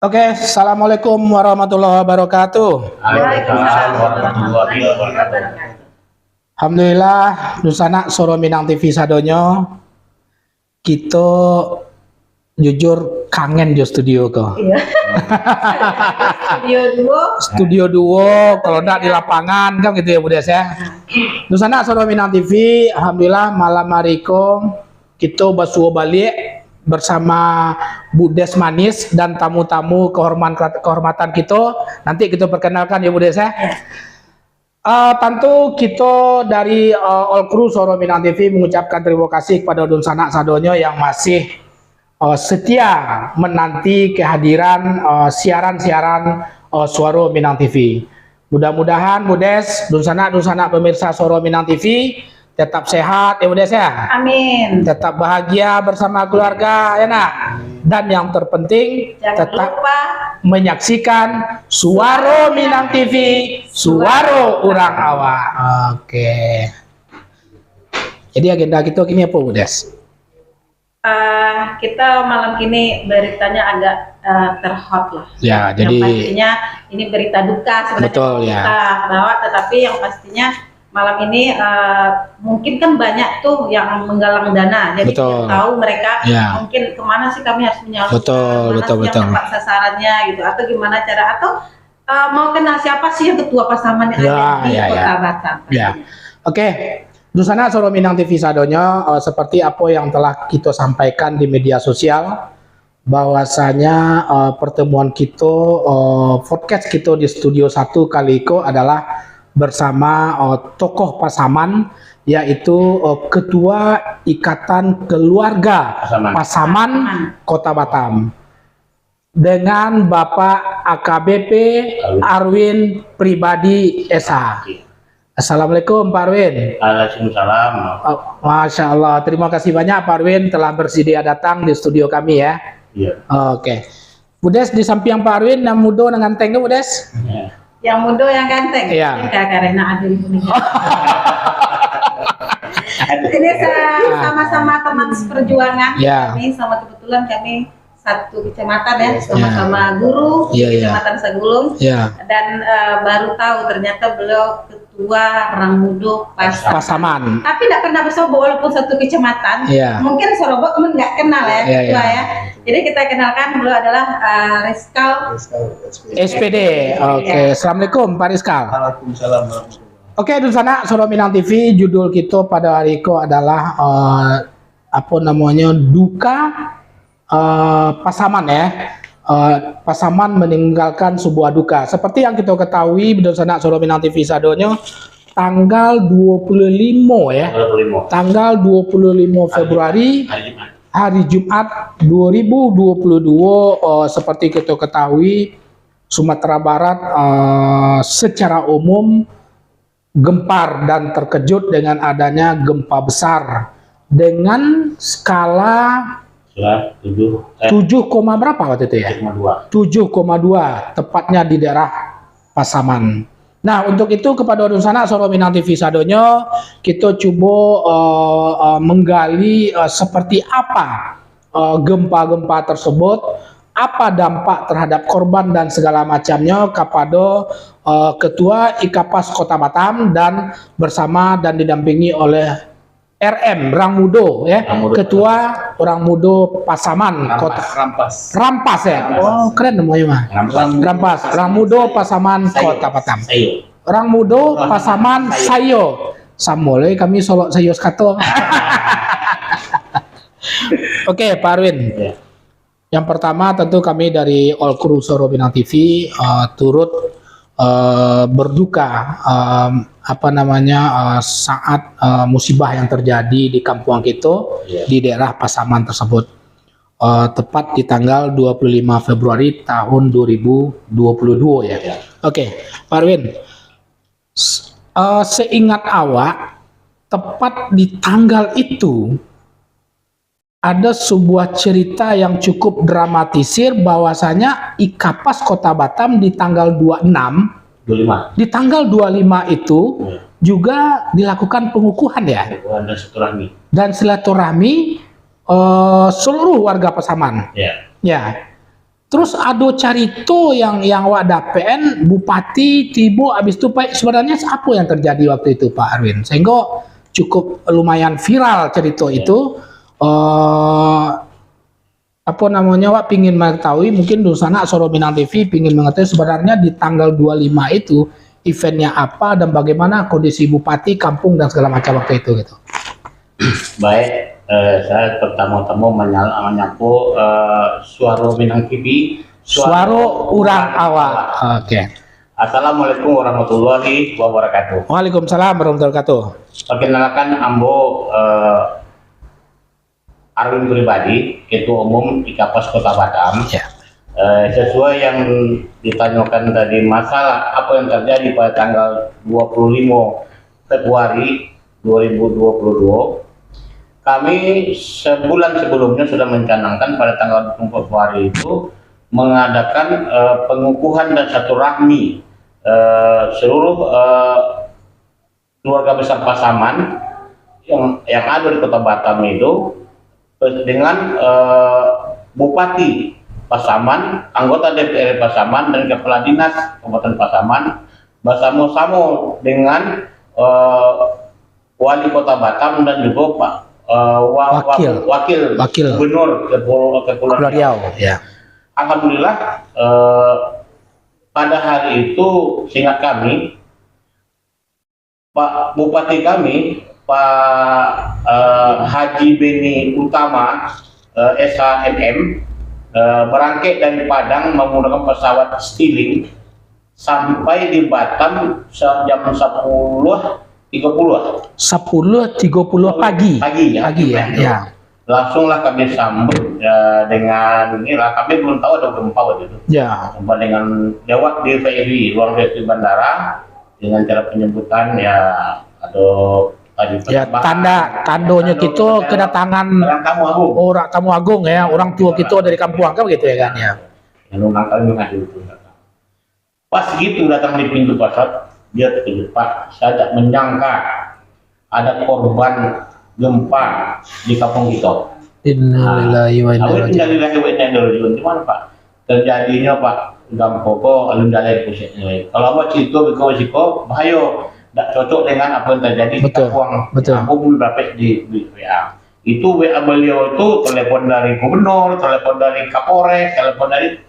Oke, assalamualaikum warahmatullahi wabarakatuh. Waalaikumsalam warahmatullahi wabarakatuh. Alhamdulillah, Nusana Soro Minang TV sadonyo. Kita jujur kangen jo studio kok. Iya. Studio duo, kalau enggak di lapangan kan gitu ya Bu Des ya. Nusana Soro Minang TV, alhamdulillah malam hari kita basuh balik bersama Bu Des Manis dan tamu-tamu kehormatan kita. Nanti kita perkenalkan ya Bu Des ya. Tentu kita dari all crew Soro Minang TV mengucapkan terima kasih kepada Dun Sanak Sadonyo yang masih setia menanti kehadiran siaran-siaran Soro Minang TV. Mudah-mudahan Bu Des, Dun Sanak pemirsa Soro Minang TV tetap sehat ya Bu Des ya. Amin. Tetap bahagia bersama keluarga ya nak. Dan yang terpenting Jangan tetap lupa menyaksikan Suaro Minang TV, Suaro Urang Awak. Oke. Jadi agenda kita kini apa Bu Des? Kita malam kini beritanya agak terhot lah. Ya, yang jadi pastinya ini berita duka sebenarnya betul, ya. kita bawa, tetapi yang pastinya malam ini mungkin kan banyak tuh yang menggalang dana, jadi Betul. tidak tahu mereka Ya. mungkin kemana sih kami harus menyalurkan, Betul, mana sih yang betul. tepat sasarannya gitu, atau gimana cara, atau mau kenal siapa sih yang ketua pasaman yang Ya, ada di ya, Kota ya. Batam. Ya. Oke. Dusana Soro Minang TV sadonyo, seperti apa yang telah kita sampaikan di media sosial, bahwasanya pertemuan kita, podcast kita di Studio 1 kali itu adalah bersama tokoh Pasaman, yaitu Ketua Ikatan Keluarga Pasaman Kota Batam, dengan Bapak AKBP Arwin Pribadi SH. Assalamualaikum Pak Arwin. Waalaikumsalam. Masya Allah, terima kasih banyak Pak Arwin telah bersedia datang di studio kami ya. Iya. Oke. Bu Des, di samping Pak Arwin yang muda dengan tengah Bu Des. Ya. Yang muda yang ganteng. Iya. Karena ada di sini. Ini sama-sama teman seperjuangan. Ya. Kami sama kebetulan kami satu kecamatan ya, sama-sama guru Iya, di iya. Kecamatan Sagulung. Ya. Dan baru tahu ternyata beliau ketua Rangmudo Pasaman. Tapi tidak pernah bersama walaupun satu kecamatan. Iya. Mungkin Sorobok nggak kenal ya, Iya, ketua iya. ya. Jadi kita kenalkan beliau adalah Rizkal. SPD. Oke. Assalamualaikum Pak Rizkal. Waalaikumsalam. Oke, Dusana Soro Minang TV, judul kita pada hari ini adalah apa namanya, duka Pasaman ya. Pasaman meninggalkan sebuah duka. Seperti yang kita ketahui, Dusana Soro Minang TV sadonyo, tanggal 25 ya. Tanggal 25 Februari hari Jumat 2022, seperti kita ketahui, Sumatera Barat secara umum gempar dan terkejut dengan adanya gempa besar dengan skala 7, berapa waktu itu ya? 7,2, tepatnya di daerah Pasaman. Nah, untuk itu kepada Dusana Soro Minang TV sadonyo, kita coba menggali seperti apa gempa-gempa tersebut, apa dampak terhadap korban dan segala macamnya kepada Ketua IKAPAS Kota Batam, dan bersama dan didampingi oleh RM Rangmudo ya, Ketua Rangmudo Pasaman Kota Rampas ya. Oh, keren namanya mah. Rampas Rangmudo Pasaman Kota Batam. Rangmudo Pasaman Sayo. Samole kami solok sayo skato. Oke, Pak Arwin. Yang pertama tentu kami dari all crew Soro Minang TV turut berduka saat musibah yang terjadi di kampung kita di daerah Pasaman tersebut, tepat di tanggal 25 Februari tahun 2022 ya. Oke, Pak Arwin, seingat awak, tepat di tanggal itu ada sebuah cerita yang cukup dramatisir, bahwasanya IKAPAS Kota Batam di tanggal 25 itu juga dilakukan pengukuhan ya, dan silaturahmi seluruh warga Pasaman. Ya. Terus ada carito yang wadapen Bupati Tibo habis itu Pak, sebenarnya apa yang terjadi waktu itu Pak Arwin sehingga cukup lumayan viral cerita itu. Apa namanya Wak pingin mengetahui mungkin di sana Soro Minang TV pingin mengetahui sebenarnya di tanggal 25 itu eventnya apa dan bagaimana kondisi Bupati, kampung dan segala macam waktu itu gitu. Baik, saya pertama-tama menyapu Suara Minang TV. Suaro Urang Awak. Oke. Assalamualaikum warahmatullahi wabarakatuh. Waalaikumsalam warahmatullahi wabarakatuh. Perkenalkan Ambo Arwin pribadi, Ketua Umum IKAPAS Kota Batam. Ya. Sesuai yang ditanyakan tadi masalah apa yang terjadi pada tanggal 25 Februari 2022, kami sebulan sebelumnya sudah mencanangkan pada tanggal 20 Februari itu mengadakan pengukuhan dan silaturahmi seluruh keluarga besar Pasaman yang ada di Kota Batam itu dengan Bupati Pasaman, anggota DPR Pasaman dan Kepala Dinas Kabupaten Pasaman bersama-sama dengan Wali Kota Batam dan juga Pak Wakil Gubernur Kepulauan Riau. Ya. Alhamdulillah pada hari itu seingat kami Pak Bupati kami Pak Haji Beni Utama SHMM berangkat dari Padang menggunakan pesawat Stiling sampai di Batam jam 10.30 pagi. Pagi ya. Ya. Langsunglah kami sambut dengan inilah, kami belum tahu ada gempa waktu itu. Ya. Gempa dengan lewat di VRI, ruang VRI bandara dengan cara penyebutan ya ada tadi Ya, tandonya kita kedatangan orang tamu agung ya, orang tua kita dari kampung kan begitu ya kan ya. Yang ulang tahun hadir itu. Pas gitu datang di pintu pasar, dia terkejut, Pak, saya tak menyangka ada korban gempa di kampung kita. Innalillahi wa inna ilaihi raji'un. Gimana Pak? Terjadinya Pak Gampoko alun dalai pusatnya. Kalau apa cerita biko bahaya, tidak cocok dengan apa yang terjadi di kampung. Aku pun dapat di WA. Itu WA beliau itu telepon dari gubernur, telepon dari Kapolres, telepon dari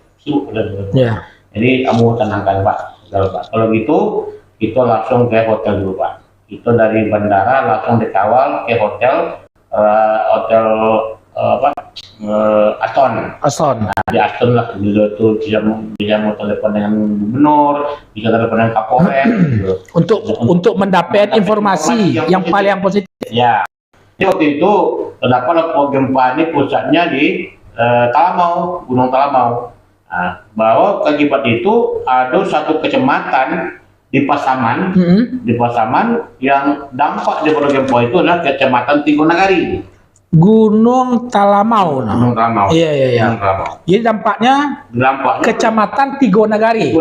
Ya. Jadi kamu tenangkan Pak. Kalau gitu kita langsung ke hotel dulu Pak. Itu dari bandara langsung dikawal ke hotel Aston. Nah, di Aston lah beliau itu bisa mau telepon dengan gubernur, bisa telepon dengan Kapolres gitu. Untuk mendapatkan informasi yang paling positif. Ya. Jadi waktu itu terdapat gempa ini pusatnya di Talamau, Gunung Talamau. Nah, bahwa akibat itu ada satu kecamatan di Pasaman, yang dampak daripada gempa itu adalah kecamatan Tigonagari. Gunung Talamau. Gunung Talamau. Iya. Jadi dampaknya kecamatan Tigonagari.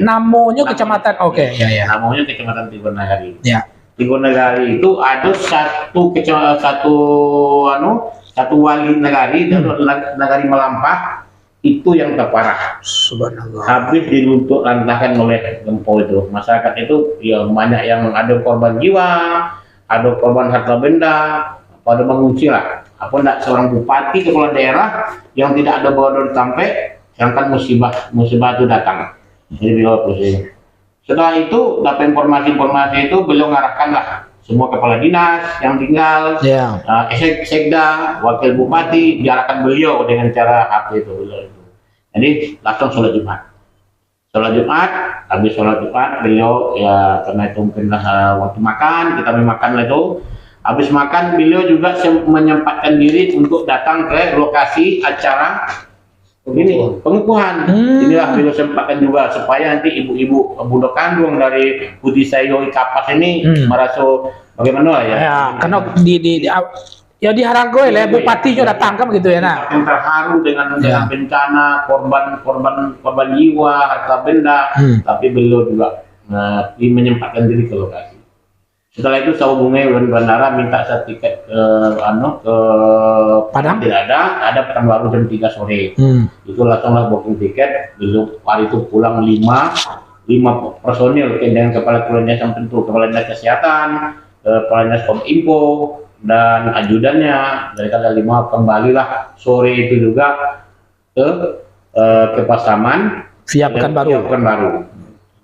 Namanya kecamatan. Oke. Ya. Namanya kecamatan Tigonagari. Ya. Tigonagari itu ada satu wali nagari dan nagari Melampah itu yang terparah. Subhanallah. Habis diruntuh lantakan oleh gempa itu. Masyarakat itu ya banyak yang ada korban jiwa, ada korban harta benda, pada mengungsi lah. Apa enggak seorang bupati kepala daerah yang tidak ada bawa sampai, sedangkan musibah itu datang. Jadi beliau pusing. Setelah itu dapat informasi itu beliau ngarahkanlah semua kepala dinas yang tinggal, sekda, wakil bupati diarahkan beliau dengan cara HP itu beliau. Jadi langsung sholat Jumat. Habis sholat Jumat beliau ya karena itu mungkinlah waktu makan, kita makan itu. Habis makan beliau juga menyempatkan diri untuk datang ke lokasi acara ini pengukuhan. Inilah beliau sempatkan juga supaya nanti ibu-ibu bunda kandung dari Budi Sayo IKAPAS ini merasa bagaimana ya. Ya, karena diharapkan ya bupati juga datang kan begitu ya nah. Yang terharu dengan bencana korban jiwa, harta benda, tapi beliau juga menyempatkan diri ke lokasi. Setelah itu saya hubungi bandara minta saya tiket ke ke Padang? Tidak ada Pekanbaru jam 3 sore. Itu langsunglah booking tiket. Besok hari itu pulang 5 personil dengan kepala dinas tertentu, kepala dinas kesehatan, kepala dinas kominfo dan ajudannya. Dari kata 5 kembalilah sore itu juga ke Pasaman Via Pekanbaru.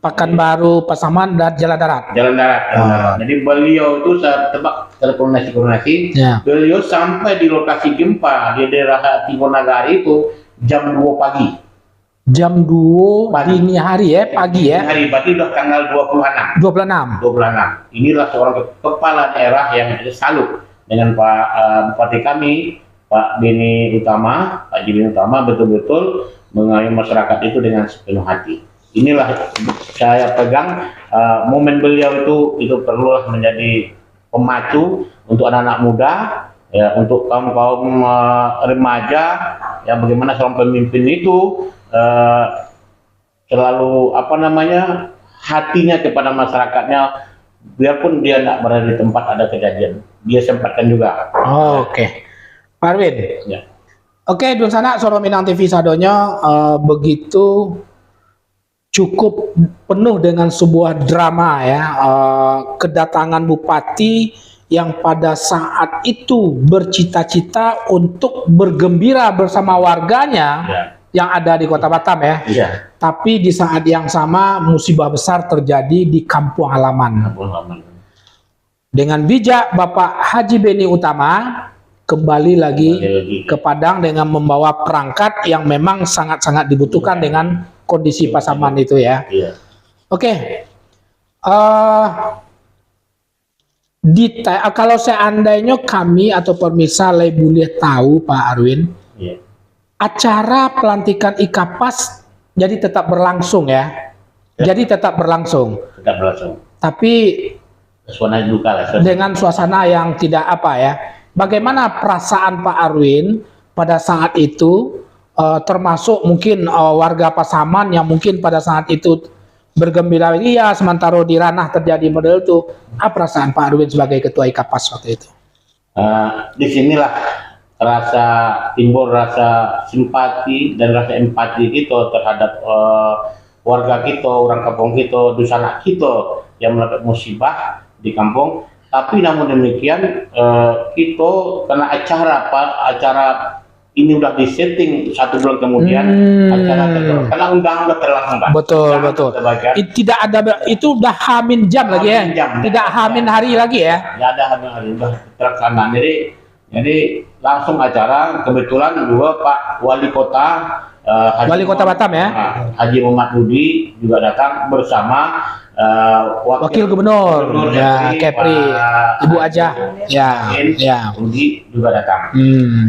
Pekanbaru, Pasaman, dan Jalan Darat. Jalan darat. Jadi beliau itu saya tebak koordinasi. Ya. Beliau sampai di lokasi gempa di daerah Timonagari itu jam 2 pagi. Jam 2 dini hari ya, pagi ya. Hari berarti udah tanggal 26. 26. Inilah seorang kepala daerah yang salut dengan Pak Bupati kami, Pak Beni Utama, Pak Jibin Utama betul-betul mengayomi masyarakat itu dengan sepenuh hati. Inilah saya pegang momen beliau itu perlulah menjadi pemacu untuk anak-anak muda, ya, untuk kaum remaja, ya, bagaimana seorang pemimpin itu selalu hatinya kepada masyarakatnya, biarpun dia tidak berada di tempat ada kejadian, dia sempatkan juga. Oke. Pak Arwin. Ya. Oke, Dun Sana Soro Minang TV Sadonyo begitu cukup penuh dengan sebuah drama ya, kedatangan bupati yang pada saat itu bercita-cita untuk bergembira bersama warganya yang ada di Kota Batam ya. Tapi di saat yang sama musibah besar terjadi di kampung halaman. Dengan bijak Bapak Haji Beni Utama kembali lagi ke Padang dengan membawa perangkat yang memang sangat-sangat dibutuhkan dengan kondisi Pasaman itu ya. Oke. Kalau seandainya kami atau pemirsa boleh tahu Pak Arwin, acara pelantikan Ikapas jadi tetap berlangsung ya. Jadi tetap berlangsung. Tapi suasana duka lah. Dengan suasana yang tidak apa ya. Bagaimana perasaan Pak Arwin pada saat itu? Termasuk mungkin warga Pasaman yang mungkin pada saat itu bergembira, iya, sementara di ranah terjadi model itu. Apa perasaan Pak Arwin sebagai ketua Ikapas waktu itu? Disinilah timbul rasa simpati dan rasa empati kita terhadap warga kita, orang kampung kita, dusana kita yang mendapat musibah di kampung. Tapi namun demikian kita kena acara ini udah disetting 1 bulan kemudian acara karena undangan udah terlangsung Pak. Betul. Tidak ada, itu udah hamin jam lagi ya. Tidak hamin hari lagi ya. Tidak ada hamin hari, udah terlaksana. Jadi langsung acara, kebetulan juga Pak Wali Kota Wali Kota Batam ya. Haji Muhammad Budi juga datang bersama Wakil Gubernur ya, Kepri, Ibu Aja ya. Budi juga datang.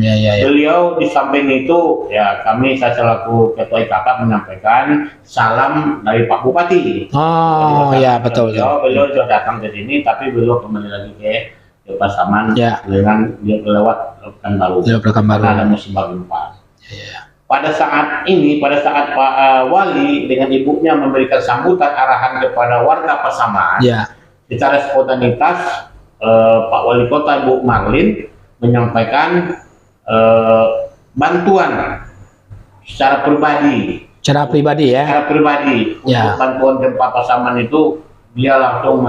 Ya. Beliau di samping itu ya saya selaku ketua Ikapas menyampaikan salam dari Pak Bupati. Ya betul. Beliau sudah datang ke sini, tapi beliau kembali lagi ke Pasaman dengan dia lewat Pekanbaru. Karena ada musibah gempa. Pada saat Pak Wali dengan ibunya memberikan sambutan arahan kepada warga Pasaman, secara spontanitas Pak Wali Kota Ibu Marlin menyampaikan bantuan secara pribadi. Untuk bantuan gempa Pasaman itu dia langsung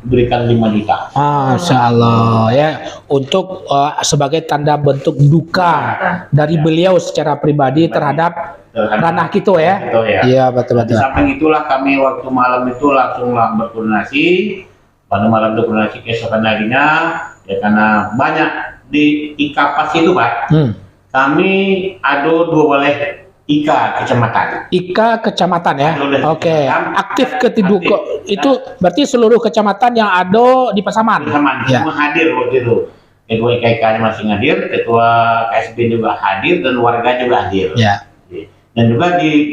berikan 5 juta. Masya Allah ya, untuk sebagai tanda bentuk duka dari beliau secara pribadi terhadap ranah kita ya. Iya betul. Di samping itulah kami waktu malam itu langsunglah berkoordinasi. Pada malam berkoordinasi keesokan harinya ya, karena banyak di Ikapas itu Pak. Kami ada 2 balai IKA kecamatan ya. Oke. Aktif itu berarti seluruh kecamatan yang ada di Pasaman. Semua hadir waktu itu. Ketua IKA-nya masih hadir, ketua KSB juga hadir, dan warga juga hadir. Dan juga di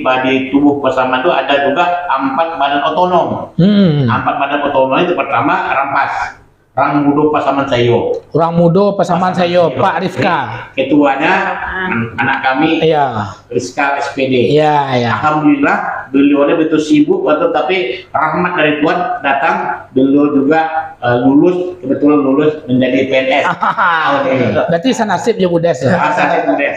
tubuh Pasaman itu ada juga 4 badan otonom. 4 badan otonom itu pertama Rampas. Orang Mudo Pasaman Sayo, Pak Rizka. Ketuanya anak kami, Rizka SPD. Alhamdulillah beliau betul sibuk, tapi rahmat dari Tuhan datang. Beliau juga lulus, kebetulan lulus menjadi PNS. Tahun ini. Berarti senasib ya Budes ya. Saya kemudian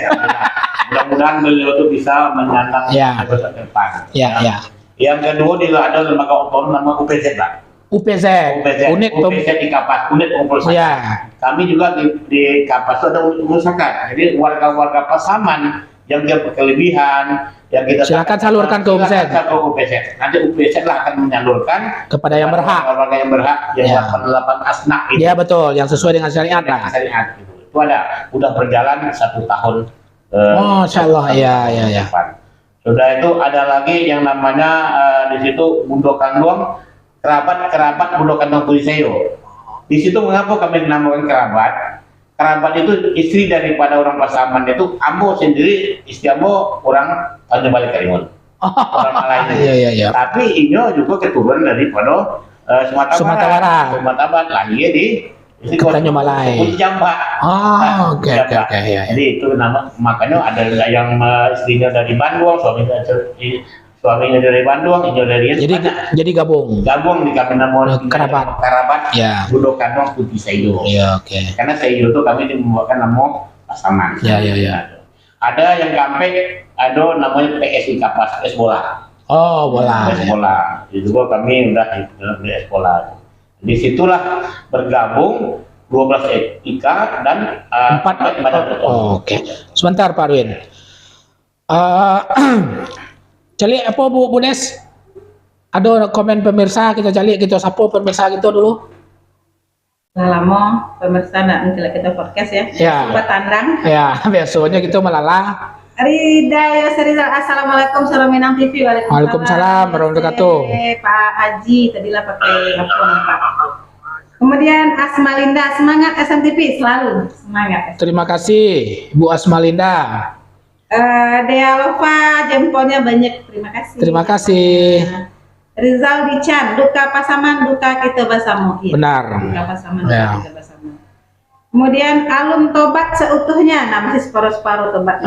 mudah-mudahan beliau itu bisa menyandang Ya. jabatan ke depan. Ya. Yang kedua ada lembaga otonom nama UPZ lah. UPZ, unit UPZ di Kapas, unit pengumpul zakat. Ya. Kami juga di Kapas itu ada unit zakat. Jadi warga-warga Pasaman yang dia berkelebihan, yang kita Silakan salurkan ke UPZ. Silakan ke UPZ. Nanti UPZ lah akan menyalurkan Kepada yang berhak. warga yang berhak, yang Ya. 88 asnak itu. Ya betul, yang sesuai dengan syariat lah. Syariat gitu. Itu ada, udah berjalan 1 tahun. Oh, Masya Allah, ya. Sudah itu ada lagi yang namanya di situ Bundokan Luang, kerabat Bundokan Luang Puliseyo. Di situ mengapa kami dinamakan kerabat? Kerabat itu istri daripada orang Pasaman itu, Ambo sendiri, istri Ambo orang Tanjung Balai Karimun. Orang Malay. Iya. Tapi Inyo juga keturunan daripada Sumatera Barat. Sumatera Barat lahir di Tanjung Balai. Kunci Jamba. Oh, oke. Jamba. Ya. Jadi itu nama, makanya ada yang istrinya dari Bandung, suaminya dari Bandung, Inyo dari Jadi gabung. gabung di kami nama kerabat Ya. Bundokan Putih Seido. Iya, oke. Karena Seido itu kami membawakan nama Pasaman. Ya. Ada yang Kampek, ada namanya PSI Kapas, PS bola. Oh, bola. PS bola. Itu juga kami udah di PS bola. Disitulah bergabung 12 etika dan 4. Oke. Sebentar Pak Arwin. Cali apa Bu Des? Ada komen pemirsa, kita cari, kita sapu pemirsa gitu dulu. Lama pemirsa nak menjelak kita podcast ya. Ya. Coba tandang. Ya, biasanya gitu melalah. Ridaya Serizal, assalamualaikum salam Minang TV. Waalaikumsalam warahmatullahi wabarakatuh. Pak Haji tadilah pakai akun Pak. Kemudian Asmalinda, semangat SMTV selalu semangat. Terima kasih Bu Asmalinda. Dea Lova jempolnya banyak, terima kasih. Terima kasih. Rizal Dican, duka Pasaman, duka kita bersama. Iya, Benar. duka Pasaman, Ya. duka kita bersama. Kemudian alun tobat seutuhnya, nah masih separuh-separuh tobat.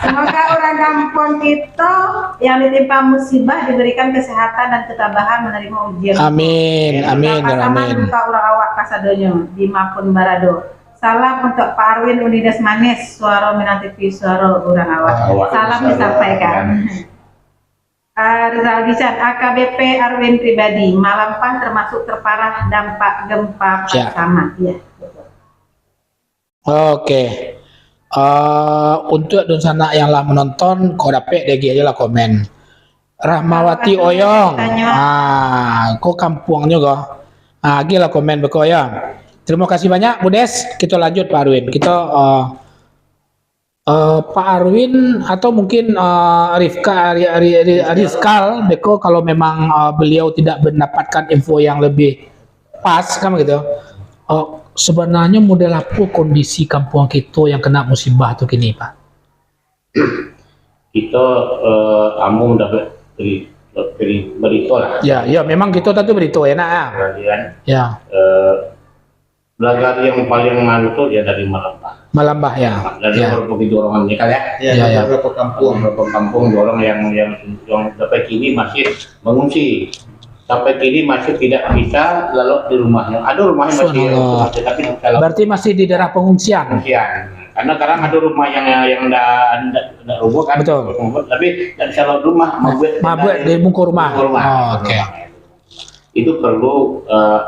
Semoga orang kampung kita yang ditimpa musibah diberikan kesehatan dan ketabahan menerima ujian. Amin. Pasaman duka orang awak kasadonyo di Mapun Barado. Salam untuk Pak Arwin Unidas Manis, suara Minang TV, suara orang awak. Salam disampaikan. Rizal Dican, AKBP Arwin pribadi, Malampang termasuk terparah dampak gempa Pasaman. Ya. Oke. Untuk Dunsana yang lah menonton, kau dapat DG aja lah komen. Rahmawati Oyong. Kok kampungnya kok? Gila komen bekoyong. Terima kasih banyak Bu Des. Kita lanjut Pak Arwin. Kita Pak Arwin atau mungkin Rizkal Beko kalau memang beliau tidak mendapatkan info yang lebih pas kan gitu. Sebenarnya model apa kondisi kampung kita yang kena musibah tuh kini Pak? Kita kamu dapat berita lah. Ya memang kita tadi berita enak ya. Kemudian belajar yang paling nganu tuh ya dari Malambah ya. Dari beberapa dorongan ini kan ya. Ya. Beberapa kampung dorong yang sampai kini masih mengungsi. Sampai kini masih tidak bisa lalu di rumahnya. Ada rumahnya masih tapi berarti masih di daerah pengungsian. Karena sekarang ada rumah yang tidak rubuh kan. Betul. Tapi tidak bisa lalu rumah mabuat di muka rumah. Oke. Itu perlu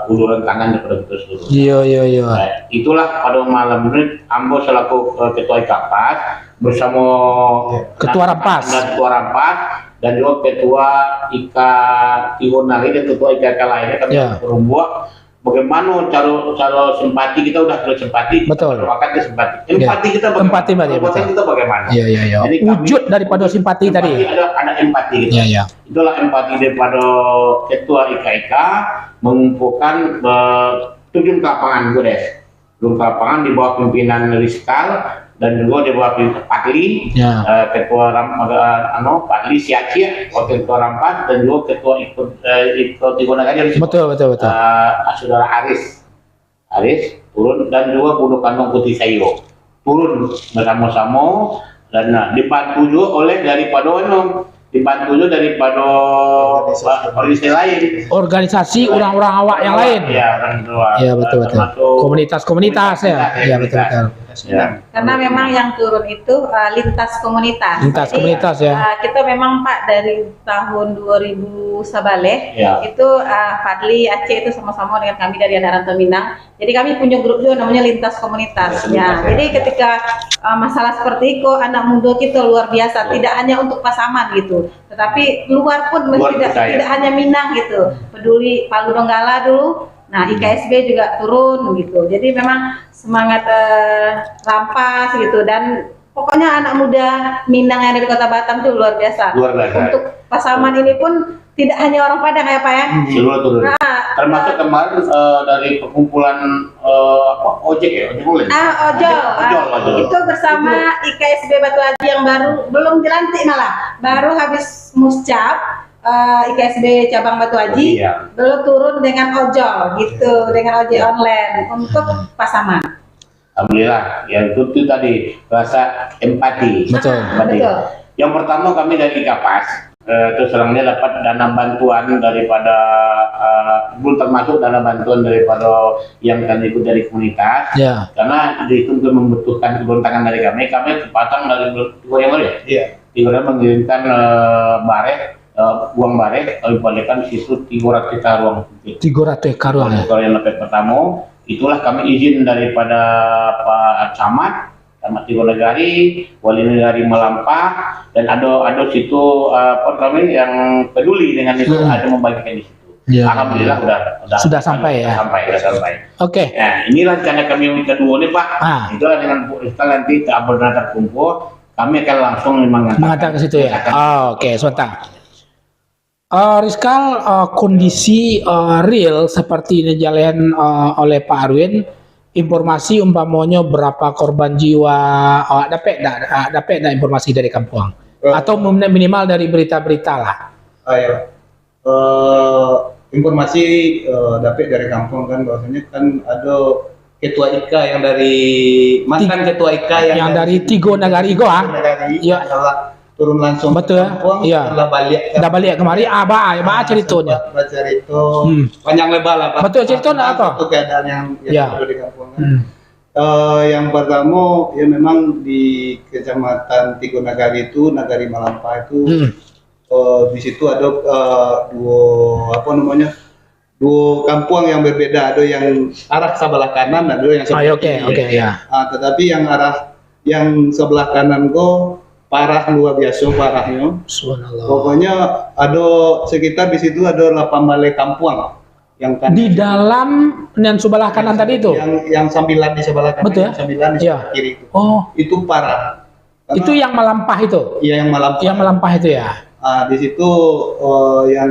uluran tangan daripada kita seluruh. Iya. Itulah pada malam ini Ambo selaku ketua Kapas bersama ketua Rampas dan juga ketua IKA Tihonari dan ketua IKK lainnya kami berbuat bagaimana cara simpati kita udah kalau simpati betul waktu simpati empati kita bagaimana iya jadi wujud daripada simpati tadi ada empati gitu. Itulah empati daripada ketua IKK mengumpulkan terjun ke lapangan lapangan di bawah pimpinan Rizkal dan juga di bawah Patli, ketua Patli Siaci, wakil ketua Rampas dan juga ketua ikut digunakan betul saudara Aris turun dan juga Bundokan Putih Seido turun bersama-sama dan dibantu juga oleh daripada dibantu itu daripada organisasi lain. Organisasi orang-orang awak yang lain. Iya, orang luar. Iya, betul. Termasuk Komunitas-komunitas ya. Iya, betul. Ya. Karena memang yang turun itu lintas komunitas. Lintas Jadi, komunitas ya. kita memang Pak dari tahun 2000 Sabale Ya. itu Fadli, Aceh itu sama-sama dengan kami dari Adaranto Minang. Jadi kami punya grup juga namanya lintas komunitas. Ya, Ya, jadi ketika masalah seperti itu anak muda kita luar biasa, tidak hanya untuk Pasaman gitu, tetapi luar pun Luar tidak biasa, ya. tidak hanya Minang gitu. Peduli Palu Donggala dulu. Nah, IKSB juga turun gitu. Jadi memang semangat rampas gitu, dan pokoknya anak muda Minang yang ada di Kota Batam itu luar biasa. Luar biasa. Untuk Pasaman ini pun tidak hanya orang Padang ya Pak ya. Seluruh turun. Nah, Termasuk kemarin dari perkumpulan ojek ya, ojek online. ojol. Ojol. Itu bersama IKSB Batu Haji yang baru belum dilantik malah. Baru habis muscap IKSB cabang Batu Haji Iya. belum turun dengan ojol gitu, dengan ojek online untuk Pasaman. Alhamdulillah, ya itu tadi rasa empati. Betul. Empati. Betul. Yang pertama kami dari Kapas, terus terangnya dapat dana bantuan daripada belum termasuk dana bantuan daripada yang kami ikut dari komunitas. Ya. Karena itu untuk membutuhkan keberuntungan dari kami kesempatan dari dua yang lain ya. Iya. Tiga mengirimkan uang barek, balikan di situ 300 juta ruang putih. 300 ekar ya. Kalau yang lebih pertama, itulah kami izin daripada Pak Camat Tigonegari, Wali Negari Melampah, dan ada situ apa namanya yang peduli dengan itu, ada membagikan di situ. Ya. Alhamdulillah udah Sudah sampai ya? Sudah sampai. Oke. Nah, inilah rencana kami yang kedua nih Pak. Itulah dengan Bu Rizka nanti benar terkumpul, kami akan langsung Mengantar ke situ ya. Oke, sebentar. Rizkal, kondisi real seperti ini jalan oleh Pak Arwin, informasi umpamanya berapa korban jiwa, dapat informasi dari kampung atau minimal dari berita-berita lah. Ayo. Informasi dapat dari kampung kan, bahwasanya kan ada ketua IKA yang dari mantan ketua IKA yang dari Tigonegari ya, turun langsung betul ke kampung, ya. Udah balik kemari ceritanya cerita panjang lebar lah Pak. Betul, cerita apa? Itu keadaan yang Ya. ada di kampung kan. Yang pertama ya memang di Kecamatan Tigonegari itu, Nagari Melampah itu di situ ada dua kampung yang berbeda, ada yang arah sebelah kanan, ada yang sebelah kiri. Oke, ya. Tetapi yang sebelah kanan kok parah, luar biasa parahnya. Subhanallah. Pokoknya ada sekitar di situ ada 8 balai kampung yang kan Di dalam dan sebelah kanan tadi itu. yang sambilan di sebelah kanan, Betul ya? yang sambilan di Iya. sebelah kiri itu. Oh, Itu parah. Karena- itu yang melampah itu. Iya, yang Melampah. Yang melampah itu ya. Di situ yang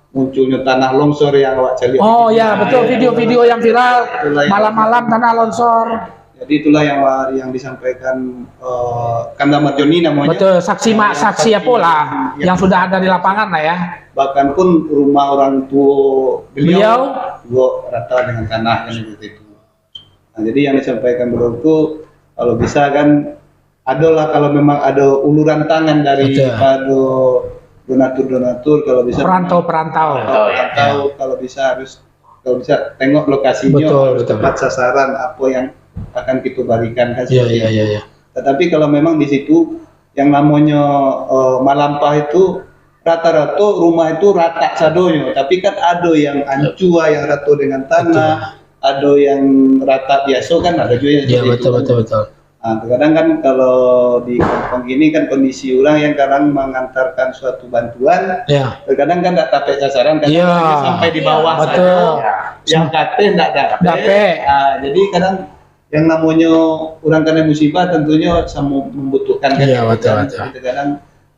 munculnya tanah longsor yang awak cari. Oh ya, betul, video-video yang viral Itulah yang- malam-malam tanah longsor. Jadi itulah yang disampaikan Kanda Marjoni namanya. Betul, saksi apa lah yang sudah ada di lapangan lah ya. Bahkan pun rumah orang tua beliau juga rata dengan tanah kan seperti itu. Nah, jadi yang disampaikan beliau itu kalau bisa kan adalah kalau memang ada uluran tangan dari Betul. pada donatur kalau bisa Perantau-perantau. kalau bisa tengok lokasinya, Betul. tepat sasaran apa yang akan kita berikan kan Iya, seperti itu. iya. Tetapi kalau memang di situ yang namanya Melampah itu rata-rata rumah itu rata sadonya, tapi kan ada yang ancua yang rata dengan tanah, ada yang rata biasa kan, ada juga yang Iya, seperti itu kan. betul. Nah, terkadang kan kalau di kampung gini kan kondisi orang yang kadang mengantarkan suatu bantuan, Ya, terkadang kan tidak sampai sasaran kan, Iya. sampai di bawah betul. saja. Yang kate tidak Dapet. dapet. Jadi kadang yang namanya orang kena musibah tentunya sama membutuhkan kan. Iya, betul. Jadi kadang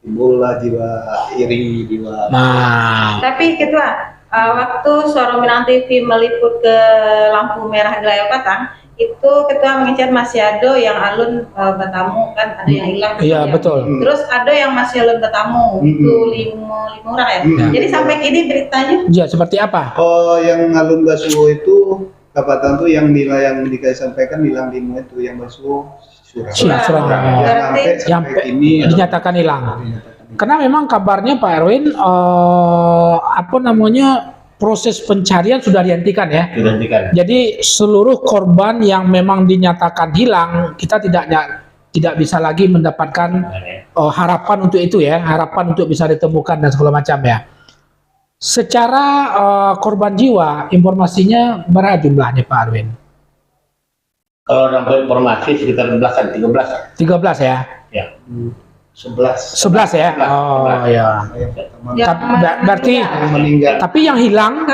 timbullah jiwa iri, jiwa. Nah, Tapi Ketua, waktu Suara Minang TV meliput ke lampu merah Gelayau Patang, itu Ketua mengincar masih ada yang alun bertamu kan, ada yang hilang. iya ya. betul. Terus ada yang masih alun bertamu, itu lima orang ya. Jadi sampai kini beritanya Ya, seperti apa? Oh, yang alun basuh itu kapatan tuh yang nilai yang dikasih sampaikan bilang lima itu yang basuh surah. Surah. Yang sampai Yang sampai ini dinyatakan hilang. dinyatakan Karena memang kabarnya Pak Erwin apa namanya proses pencarian sudah dihentikan ya. Dihentikan. Jadi seluruh korban yang memang dinyatakan hilang kita tidak bisa lagi mendapatkan harapan untuk itu ya, harapan untuk bisa ditemukan dan segala macam ya. Secara korban jiwa informasinya berapa jumlahnya Pak Erwin? Kalau dapat informasi sekitar belasan, 13. 13 ya. Ya. 11 11 ya. Oh 11. ya. Yang Berarti yang meninggal. tapi yang hilang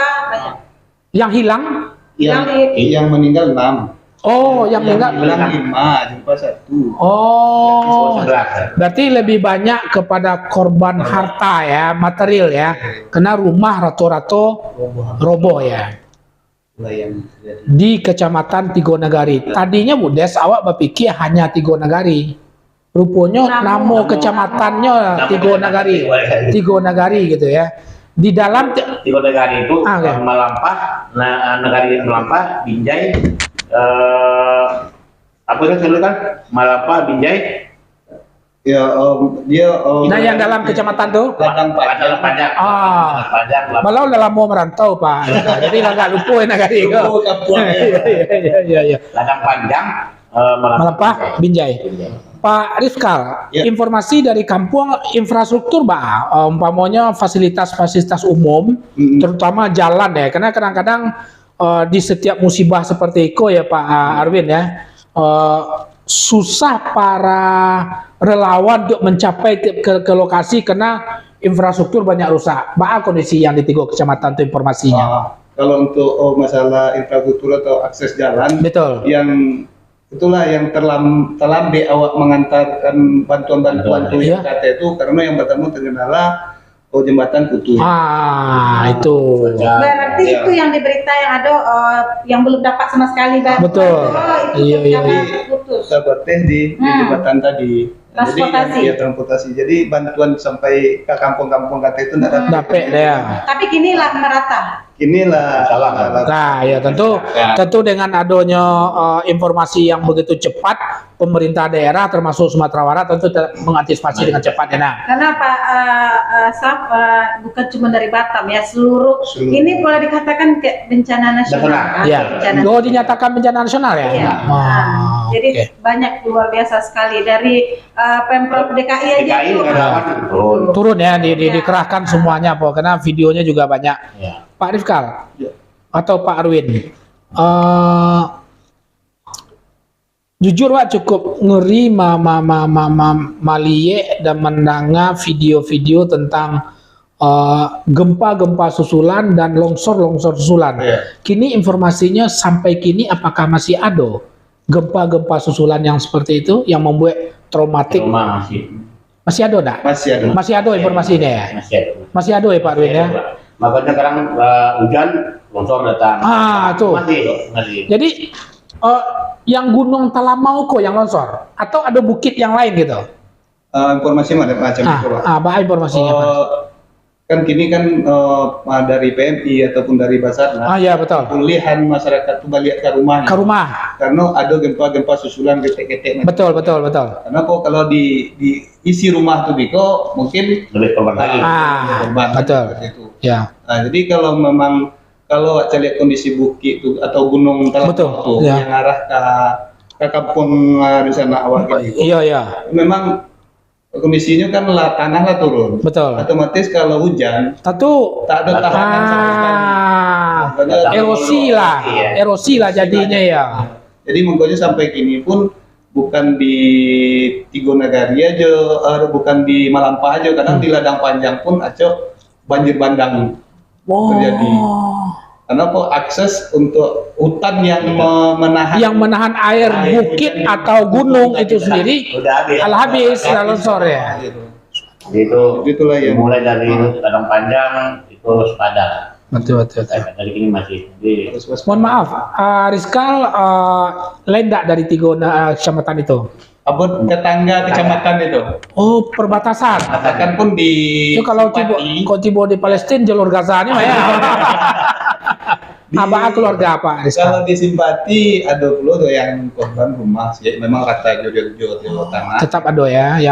Yang meninggal 6. oh yang meninggal Hilang 5, jumpa 1. oh 11. berarti lebih banyak kepada korban harta ya, material ya, karena rumah rato-rato roboh ya Itulah yang terjadi. di Kecamatan Tigonagari. Tadinya Budes awak berpikir hanya Tigonagari, rupanya nama kecamatannya Tigonagari, Tigonagari gitu ya. Di dalam Tiga negara itu Ah, oke. Malampah, negara Malampah, Binjai, apa itu kan Malampah, Binjai, Ya, dia nah yang dalam kecamatan tuh ladang Padang Panjang, Ah. Panjang, malah udah lama merantau Pak, jadi nggak lupa negari itu. Oh, kampung. Iya. Ladang Panjang, Malampah, Binjai. Pak Rizkal, Ya. informasi dari kampung infrastruktur Pak, umpamanya fasilitas-fasilitas umum, terutama jalan ya, karena kadang-kadang di setiap musibah seperti itu ya Pak Arwin ya, susah para relawan untuk mencapai ke lokasi karena infrastruktur banyak rusak. Pak kondisi yang di 3 kecamatan itu informasinya. Kalau untuk masalah infrastruktur atau akses jalan, Betul. yang itulah yang terlambat awak mengantarkan bantuan-bantuan tuh Iya. yang kata itu karena yang pertama terkendala jembatan putus. Itu. Berarti Ya. itu yang diberita yang ada yang belum dapat sama sekali bantuan. Betul. Oh, itu Iya. karena putus. Dapat tes di jembatan tadi. Transportasi. Jadi transportasi. Jadi bantuan sampai ke kampung-kampung kata itu tidak Dapet dia. Tapi kinilah merata. Inilah Salah. Nah, ya tentu dengan adanya informasi yang begitu cepat, pemerintah daerah termasuk Sumatera Barat tentu mengantisipasi dengan cepat ya. Nah. Karena Pak Saf bukan cuma dari Batam ya, seluruh. Ini boleh dikatakan kayak bencana nasional. Nasional. Ya, Bencana oh dinyatakan bencana nasional ya. Iya. Oh, Jadi oke. banyak luar biasa sekali dari Pemprov DKI aja DKI tuh. kadang turun. Turun ya, dikerahkan semuanya, Pak, karena videonya juga banyak. Ya. Pak Rifkal Ya. atau Pak Arwin, jujur Pak cukup ngeri malie dan mendengar video-video tentang gempa-gempa susulan dan longsor-longsor susulan. Iya. Kini informasinya sampai kini apakah masih ada gempa-gempa susulan yang seperti itu yang membuat traumatik? Rumah Masih ada enggak? masih ada. Masih ada informasinya ya? masih ada. Masih ada ya Pak Arwin ya? Makanya sekarang hujan, longsor datang. Tuh. Masih. Jadi yang Gunung Talamau kok yang longsor atau ada bukit yang lain gitu? Informasi macam itu, Pak. Apa informasinya Pak? Kan kini kan dari PMI ataupun dari Basarnas Ya betul. pemulihan masyarakat itu balik ke rumahnya Ke rumah. karena ada gempa-gempa susulan getek-getek. Betul. Karena kok kalau di isi rumah tuh Biko mungkin Lebih korban lagi. korban betul. seperti itu. Ya. Nah, jadi kalau saya lihat kondisi bukit itu atau gunung Betul, Talamau tuh ya. yang arah ke kampung di sana awak gitu. Iya. Memang kondisinya kan tanah turun. Betul. Otomatis kalau hujan Tentu tak ada tahanan sama sekali. Makanya erosi lah jadinya ya. Jadi makanya sampai kini pun bukan di Tigonagari aja, bukan di Malampah aja, kadang di Ladang Panjang pun aja banjir bandang terjadi. Karena kok akses untuk hutan yang menahan air bukit atau gunung itu sendiri Udah habis habis. longsor ya. Itu Itulah yang mulai dari Ladang Panjang itu sepadan. Betul. Dari ini masih. Jadi, Mohon maaf, Rizkal lendak dari kecamatan itu. abot tetangga kecamatan itu. Oh, perbatasan. Katakan pun di Itu kalau Pati, tiba di Palestina jalur Gaza-nya Pak, ya. Abah keluarga apa Kalau Rizka? di simpati ada pula tuh yang korban rumah sih, memang rata jodoh tanah. Tetap ada ya,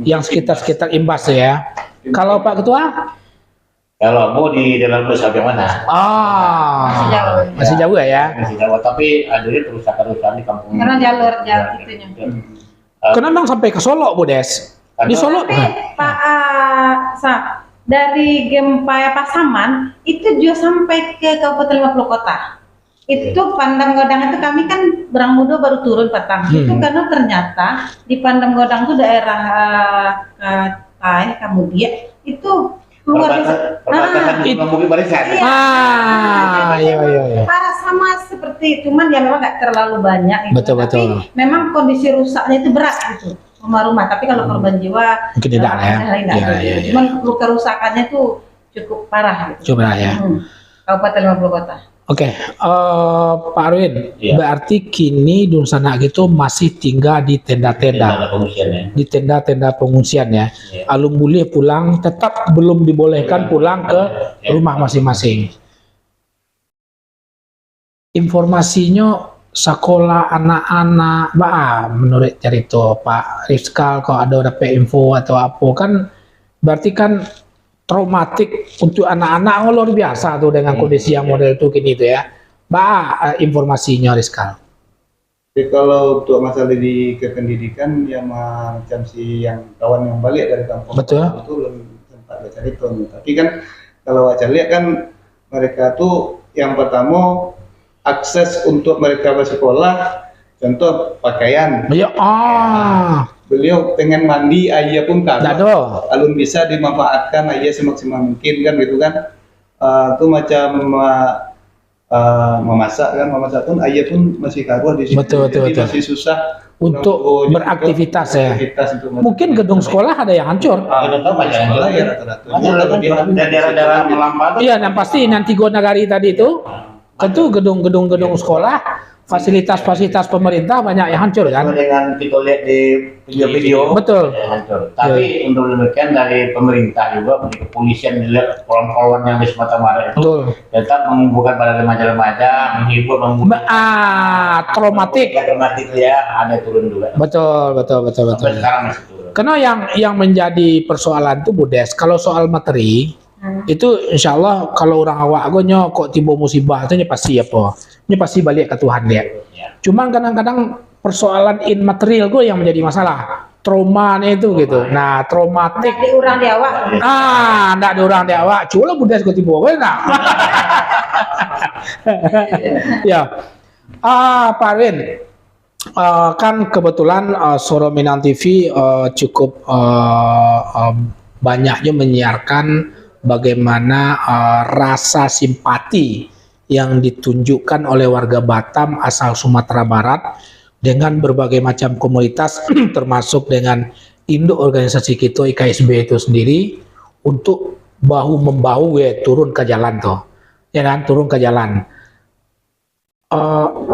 yang sekitar imbas ya. Kalau Pak Ketua? Kalau mau di dalam desa bagaimana? Masih jauh. Masih jauh ya. Masih jauh, tapi ada kerusakan-kerusakan di kampung. Karena jalur itunya. Karena memang sampai ke Solo, Bu Des. Di Solo. Tapi Pak dari gempa Pasaman itu juga sampai ke Kabupaten 50 kota. Itu Pandang Godang itu kami kan Berangmudo baru turun petang. Itu karena ternyata di Pandang Godang itu daerah Kamudia itu luar biasa. Perbatasan di Mungkin Barisan. Iya. Parah sama seperti cuman ya memang nggak terlalu banyak. Gitu. Betul. Tapi memang kondisi rusaknya itu berat gitu. Rumah-rumah, tapi kalau korban jiwa Mungkin tidak ya. Iya. Cuman kerusakannya tuh cukup parah gitu. Coba ya. Kabupaten 50 kota. Oke, Pak Arwin, Iya. berarti kini Dunsana itu masih tinggal di tenda-tenda, Pengungsiannya. di tenda-tenda pengungsian ya. Iya. Alum boleh pulang, tetap belum dibolehkan pulang ke rumah masing-masing. Informasinya sekolah anak-anak, menurut cerita Pak Rizkal, kalau ada dapat info atau apa kan, berarti kan traumatik untuk anak-anak luar biasa tuh dengan kondisi yang model itu gini tuh ya. Informasinya Rizkal. Jadi kalau untuk masalah di kependidikan yang macam si yang kawan yang balik dari kampung Betul. itu belum sempat baca itu. Tapi kan kalau baca lihat kan mereka tuh yang pertama akses untuk mereka bersekolah, contoh pakaian. Ya, Beliau pengen mandi, ayah pun kagak. dado. Alun bisa dimanfaatkan ayah semaksimal mungkin kan gitu kan. Itu macam memasak pun ayah pun masih karuah di situ. Betul. Masih susah Untuk beraktivitas ya. Mungkin gedung sekolah ada yang hancur. sekolah ya rata-rata. Daerah-daerah melampau. Iya, yang pasti nanti Go Nagari tadi itu tentu gedung-gedung sekolah, fasilitas pemerintah banyak yang hancur kan. Dengan kita lihat di video-video. Betul. Hancur. Tapi untuk demikian dari pemerintah juga, dari kepolisian dilihat kolon-kolon yang di Sumatera Barat itu Betul. tetap mengumpulkan pada remaja-remaja, menghibur, Traumatik. Traumatik ya, ada turun juga. Betul. Sampai sekarang masih turun. Karena yang menjadi persoalan itu Budes, kalau soal materi itu insya Allah kalau orang awak agonya kok tiba musibah itu pasti apa? Ini pasti balik ke Tuhan dia. Ya. Cuman kadang-kadang persoalan material gue yang menjadi masalah. Trauma itu gitu. Nah, traumatik. Nggak diurang di awak. Nggak ada orang di awak. Cuma Budes gue tiba nah. Ya. Pak Arwin. Kan kebetulan Soro Minang TV cukup banyaknya menyiarkan bagaimana rasa simpati yang ditunjukkan oleh warga Batam asal Sumatera Barat dengan berbagai macam komunitas termasuk dengan induk organisasi kita IKSB itu sendiri untuk bahu membahu turun ke jalan tuh, ya kan, turun ke jalan.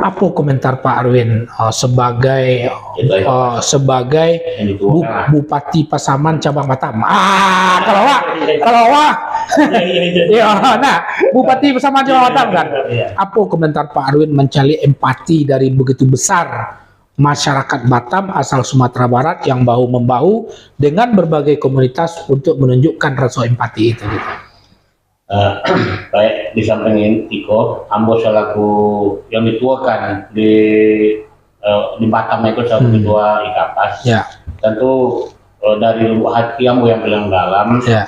Apa komentar Pak Arwin sebagai Bupati Pasaman cabang Batam? Kalau ya, nah Bupati Pasaman cabang Batam kan. Apa komentar Pak Arwin mencari empati dari begitu besar masyarakat Batam asal Sumatera Barat yang bahu membahu dengan berbagai komunitas untuk menunjukkan rasa empati itu? Gitu. Baik, di samping Iko, Ambo selaku yang dituakan di Batam itu selaku ketua IKAPAS. Ya. Tentu dari lubuk hati Ambo yang paling dalam, Ya.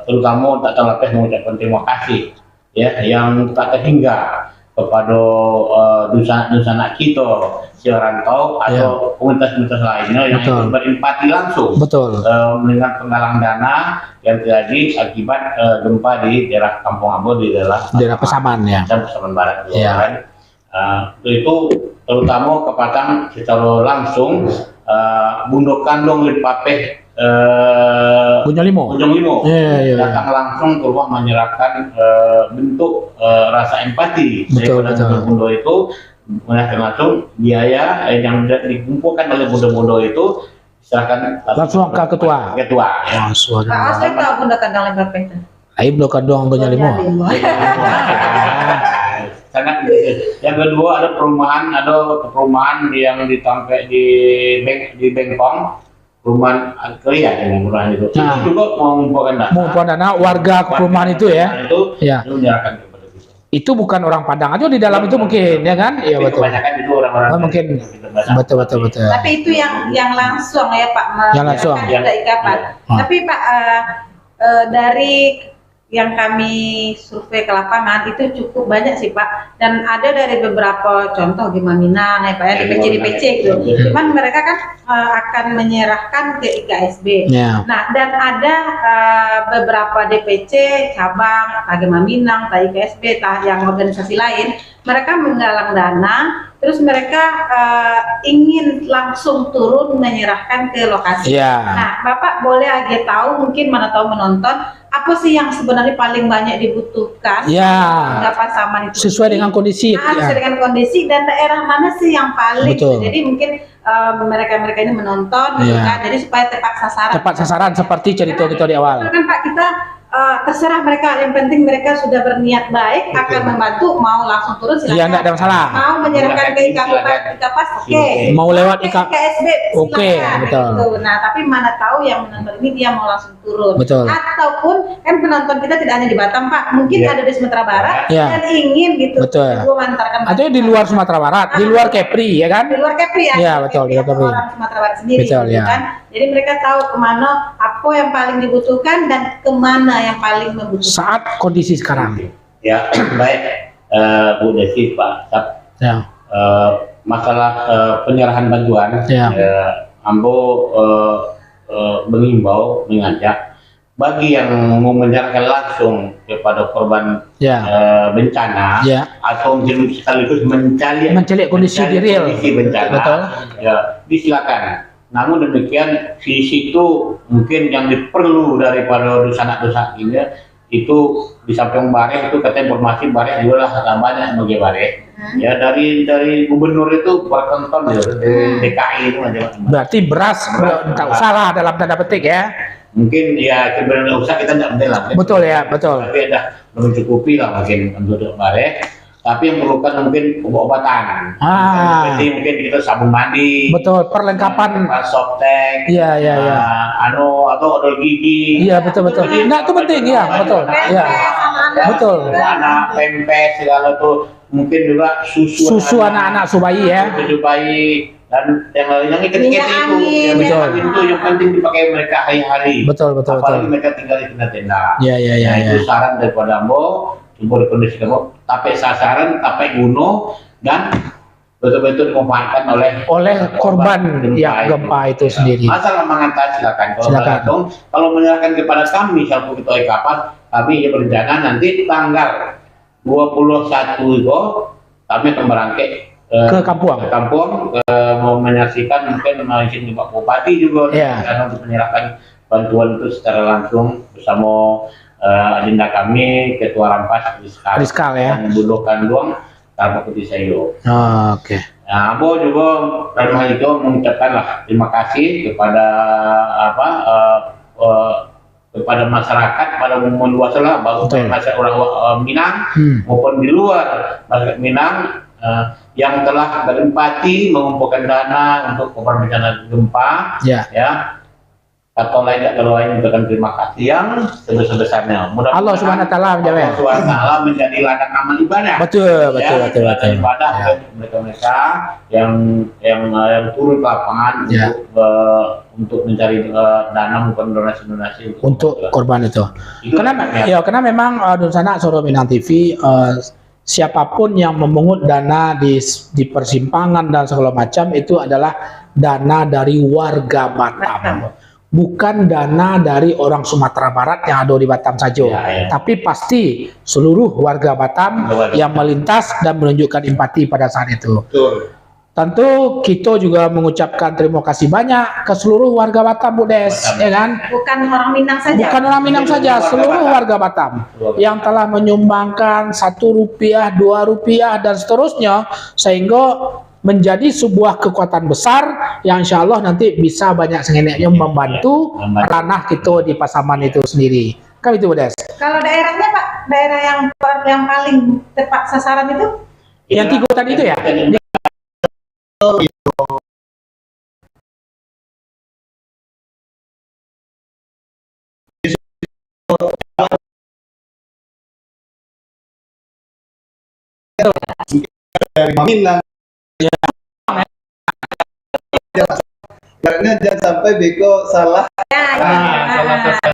terutama tak terlepas mengucapkan terima kasih ya yang tak terhingga kepada Dunsana kita si rantau atau komunitas-komunitas lainnya yang Betul. berempati langsung. Betul. Dengan penggalang dana yang terjadi akibat gempa di daerah Kampung Ambo di daerah Pasaman ya. dan Pasaman Barat juga Ya. kan. Itu terutama kepada secara langsung Bundo Kandong Lipapeh Gunjang Limo. Iya. datang langsung ke rumah menyerahkan bentuk rasa empati Betul. Bundo itu menyerahkan langsung biaya yang dikumpulkan oleh Bundo itu diserahkan Langsung ke ketua. ya. Pak Osman tahu pun datang dalam berpesta. Aib lo kadang Gunjang Limo. sangat yang kedua ada perumahan yang ditampek di Bengkong, perumahan Korea yang perumahan itu. Nah. Itu juga mengumpulkan dana warga perumahan itu ya. Ya. Itu menyerahkan kepada kita. Itu bukan orang Padang aja di dalam itu mungkin ya kan? Iya Tapi betul. kebanyakan itu orang-orang Oh, mungkin betul. Tapi itu yang langsung ya Pak, Yang langsung. menyerahkan ke Ikapan. Ah. Tapi Pak, dari yang kami survei ke lapangan itu cukup banyak sih Pak, dan ada dari beberapa contoh di Minang ya Pak ya, di PC gitu. Cuman mereka kan akan menyerahkan ke IKSB. Ya. Nah, dan ada beberapa DPC cabang, tah Minang, tah IKSB, tah yang organisasi lain, mereka menggalang dana, terus mereka ingin langsung turun menyerahkan ke lokasi. Ya. Nah, Bapak boleh aja tahu, mungkin mana tahu menonton, apa sih yang sebenarnya paling banyak dibutuhkan? Ya. Hingga pasaman itu Sesuai dengan kondisi. sesuai Ya. dengan kondisi dan daerah mana sih yang paling. Betul. Jadi mungkin mereka ini menonton, gitu Iya. kan? Jadi supaya tepat sasaran. Tepat sasaran seperti cerita kita di awal. Kan Pak, kita terserah mereka, yang penting mereka sudah berniat baik akan membantu, mau langsung turun silakan. Iya, enggak ada masalah. Mau menyerahkan ke Ikapas, oke. Mau lewat Ke IKSB, Oke, silakan. betul. Gitu. Nah, tapi mana tahu yang menonton ini dia mau langsung turun. Betul. Ataupun kan penonton kita tidak hanya di Batam Pak, mungkin Iya. ada di Sumatera Barat Iya. dan ingin gitu Betul. mengantarkan. Atau di luar Sumatera Barat, di luar Kepri ya kan? Di luar Kepri ya. Iya, betul, di luar atau Kepri. orang Sumatera Barat sendiri. Betul, gitu ya. kan. Jadi mereka tahu kemana, apa yang paling dibutuhkan dan kemana yang paling membutuhkan. Saat kondisi sekarang. Ya, baik Bu Desi, Pak Sab. Ya. Masalah penyerahan bantuan, Ya. Ambo mengimbau, mengajak bagi yang mau menyerahkan langsung kepada korban Ya. bencana Ya. atau mungkin sekaligus Mencari kondisi di real. kondisi bencana, Betul. ya disilakan. Namun demikian di situ mungkin yang diperlu daripada dosa ini itu di samping Bareh itu katanya informasi Bareh juga lah banyak bagi Bareh. Ya dari gubernur itu bertonton ya dari DKI itu macam-macam. Berarti beras tak salah dalam tanda petik ya. Mungkin ya sebenarnya usah kita tidak penting lah. Betul ya, betul. Tapi ada mencukupi lah mungkin untuk Bareh. Tapi yang perlukan mungkin obat-obatan. Jadi mungkin kita sabun mandi. Betul, perlengkapan. Softtek. Iya. Atau odol gigi. Iya, betul. Nah, itu penting ya, betul. Iya. Betul. Anak pempes segala tuh mungkin juga susu Anak-anak subayi ya. susu bayi dan yang ikan Minyak angin, Betul. itu yang penting dipakai mereka hari-hari. Betul. Apalagi mereka tinggal di tenda-tenda. Iya. Nah, itu saran daripada Ambo, coba kondisi kamu, tapi sasaran, tapi gunung dan betul-betul dimanfaatkan oleh korban yang gempa itu sendiri. Masalah mengantar silakan. Kalau menyerahkan kepada kami selaku ketua Ikapas, kami ya berencana nanti tanggal 21 itu kami akan berangkat Ke kampung. mau menyaksikan mungkin izin Pak Bupati juga karena untuk menyerahkan bantuan itu secara langsung bersama agenda kami Ketua Rampas Rizkal ya. dan Budokan Luang tanpa Putih Sayo. Oke. Nah, Abo juga dalam hal itu mengucapkanlah terima kasih kepada kepada masyarakat pada umum luas lah, baik masyarakat orang Minang maupun di luar masyarakat Minang yang telah berempati mengumpulkan dana untuk korban bencana gempa. Ya. Atau lain mengucapkan terima kasih yang sebesar-besarnya. Mudah-mudahan Allah Subhanahu wa taala menjawab. Allah Subhanahu wa taala menjadi ladang amal ibadah. Betul. Ibadah mereka yang turun ke lapangan untuk mencari dana maupun donasi untuk korban itu. Karena memang Dunsana Soro Minang TV siapapun yang memungut dana di persimpangan dan segala macam itu adalah dana dari warga Batam. Bukan dana dari orang Sumatera Barat yang ada di Batam saja, tapi pasti seluruh warga Batam yang melintas dan menunjukkan empati pada saat itu. Betul. Tentu kita juga mengucapkan terima kasih banyak ke seluruh warga Batam, Bu Des, ya kan? Bukan orang Minang saja. Bukan orang Minang saja, seluruh warga Batam yang telah menyumbangkan Rp1, Rp2 dan seterusnya, sehingga menjadi sebuah kekuatan besar yang insya Allah nanti bisa banyak sengeneknya membantu ranah kita di Pasaman itu sendiri. Kan itu, Bu Des? Kalau daerahnya Pak, daerah yang paling tepat sasaran itu Yang tiga tadi itu ya? Dari Minang. Karena jangan sampai Beko salah. Salah satu.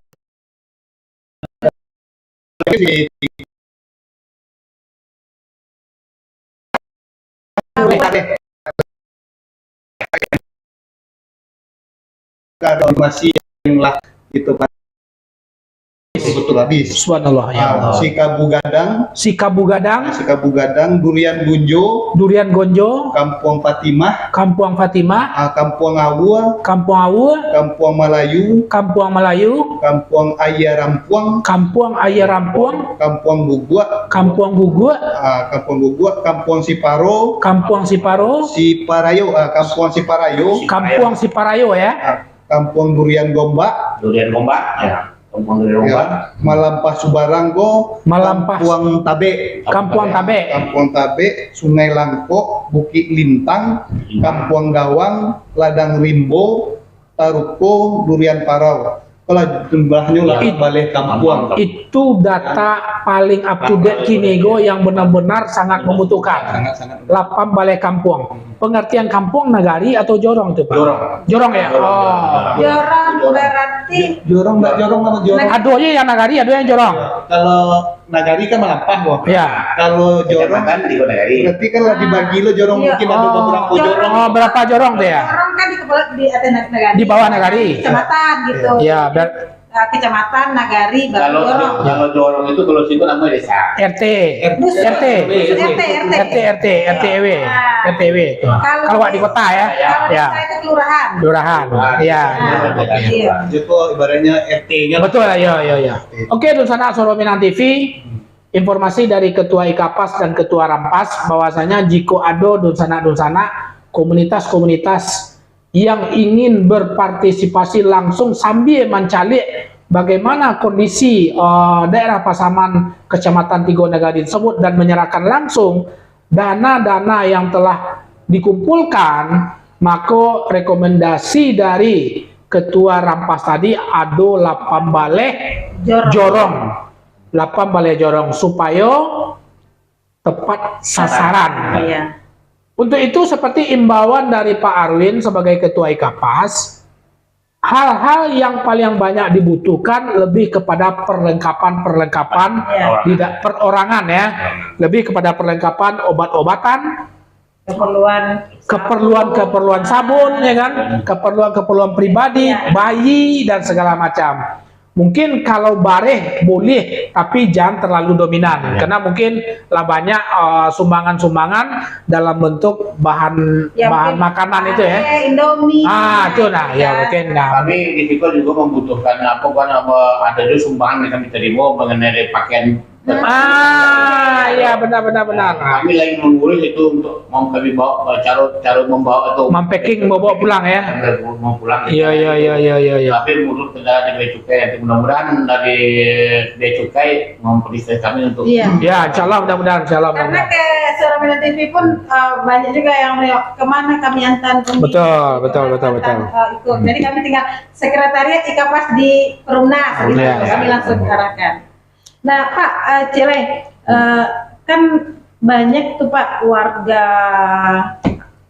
Ada masih yang lah itu kan betul habis. Subhanallah ya Allah. Si Kabu Gadang, Durian Gunjo, Durian Gonjo, Kampung Fatimah, Kampung Fatimah, Kampung Awua, Kampung Awu, Kampung Melayu, Kampung Melayu, Kampung Ayah Rampuang, Kampung Ayah Rampuang, Kampung Gugua, Kampung Guguk, Kampung Siparo, Kampung Siparo, Siparayo, Kampung Siparayo, Kampung Siparayo ya, Kampung Durian Gombak, Durian Gombak, ya. Kampung Durian Gombak. Malampah Subaranggo, Malampah, Kampung Tabe, Kampung Tabe, Kampung Tabe, Sungai Langkok, Bukit Lintang, Kampung Gawang, Ladang Rimbo, Taruko, Durian Parau. Kalau jumlahnya lah balik kampung. itu data paling up to date Kinego yang benar-benar sangat membutuhkan. Sangat-sangat. 8 balai kampung. Pengertian kampung nagari atau jorong itu Pak? Jorong. Jorong ya? Oh. Jorong berarti Jorong nggak jorong nama jorong. Aduhnya yang nagari, aduh yang jorong. Kalau nagari kan Malampah kok. Ya. Kalau jorong Kecamatan di Nagari. berarti kan lah dibagi lo jorong Iya. mungkin ada beberapa Jorong. jorong. Oh, berapa jorong tuh ya? Jorong kan di atas Nagari. Di bawah Nagari. Kecamatan gitu. Ya, Kecamatan Nagari baru Kalau Jorong. kalau jorong itu kalau situ namanya desa. RT, RT, RT, RTW, RTW. Kalau di kota ya, Kalau ya, desa itu kelurahan. kelurahan, ya. Iya. Itu ibaratnya RT-nya. Betul ya. Oke, Dunsana Solo Minang TV. Informasi dari Ketua IKAPAS dan Ketua Rampas bahwasanya jika ada Dunsana komunitas-komunitas yang ingin berpartisipasi langsung sambil mencari bagaimana kondisi daerah Pasaman Kecamatan Tigo Nagari tersebut dan menyerahkan langsung dana-dana yang telah dikumpulkan, maka rekomendasi dari Ketua Rampas tadi ada 8 balai jorong. 8 balai jorong supaya tepat sasaran. Iya. Untuk itu seperti imbauan dari Pak Arwin sebagai Ketua IKAPAS, hal-hal yang paling banyak dibutuhkan lebih kepada perlengkapan Ya. tidak perorangan ya, lebih kepada perlengkapan obat-obatan, keperluan sabun ya kan, keperluan pribadi, Ya. bayi dan segala macam. Mungkin kalau bareh boleh, tapi jangan terlalu dominan, karena mungkin lah banyak sumbangan-sumbangan dalam bentuk bahan makanan itu ya. Indomie. Itu nah ya mungkin nah. Kami di situ juga membutuhkan ada juga sumbangan yang kami terima mengenai pakaian. Ya benar. Kami lagi mengurus itu untuk mau kami bawa cara membawa atau Mempacking bawa pulang ya. mau pulang. Iya. Tapi menurut dari Bea Cukai, nanti mudah-mudahan dari Bea Cukai memperistirahat kami untuk. Iya. Ya, insyaallah mudah-mudahan Karena ke Suara Minang TV pun banyak juga yang kemana kami antar. Betul. Ikut. Jadi kami tinggal sekretariat IKAPAS di Perumnas, gitu. Kami langsung arahkan. Nah Pak Cile, kan banyak tuh Pak warga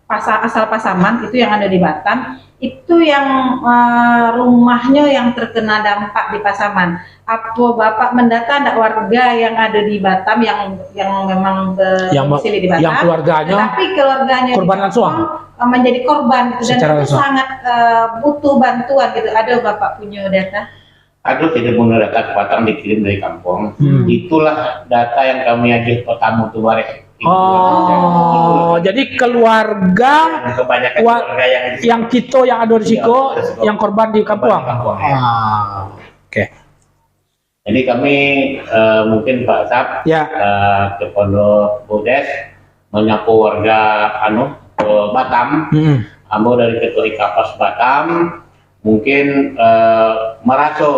asal Pasaman itu yang ada di Batam, itu yang rumahnya yang terkena dampak di Pasaman. Apa Bapak mendata ada warga yang ada di Batam yang memang berdomisili di Batam, yang keluarganya tapi keluarganya korban langsung menjadi korban gitu, dan secara itu langsung sangat butuh bantuan gitu. Ada Bapak punya data? Aduh, tidak punya data kekuatan dikirim dari kampung. Itulah data yang kami ajukan pertama tuh bareng. Jadi keluarga Kebanyakan keluarga yang kita yang ada di Siko, yang korban di kampung. Oke. Jadi kami mungkin Pak Sap ke Pondok Bodes menyapu warga Batam. Ambo dari Ketua IKAPAS Batam mungkin merasa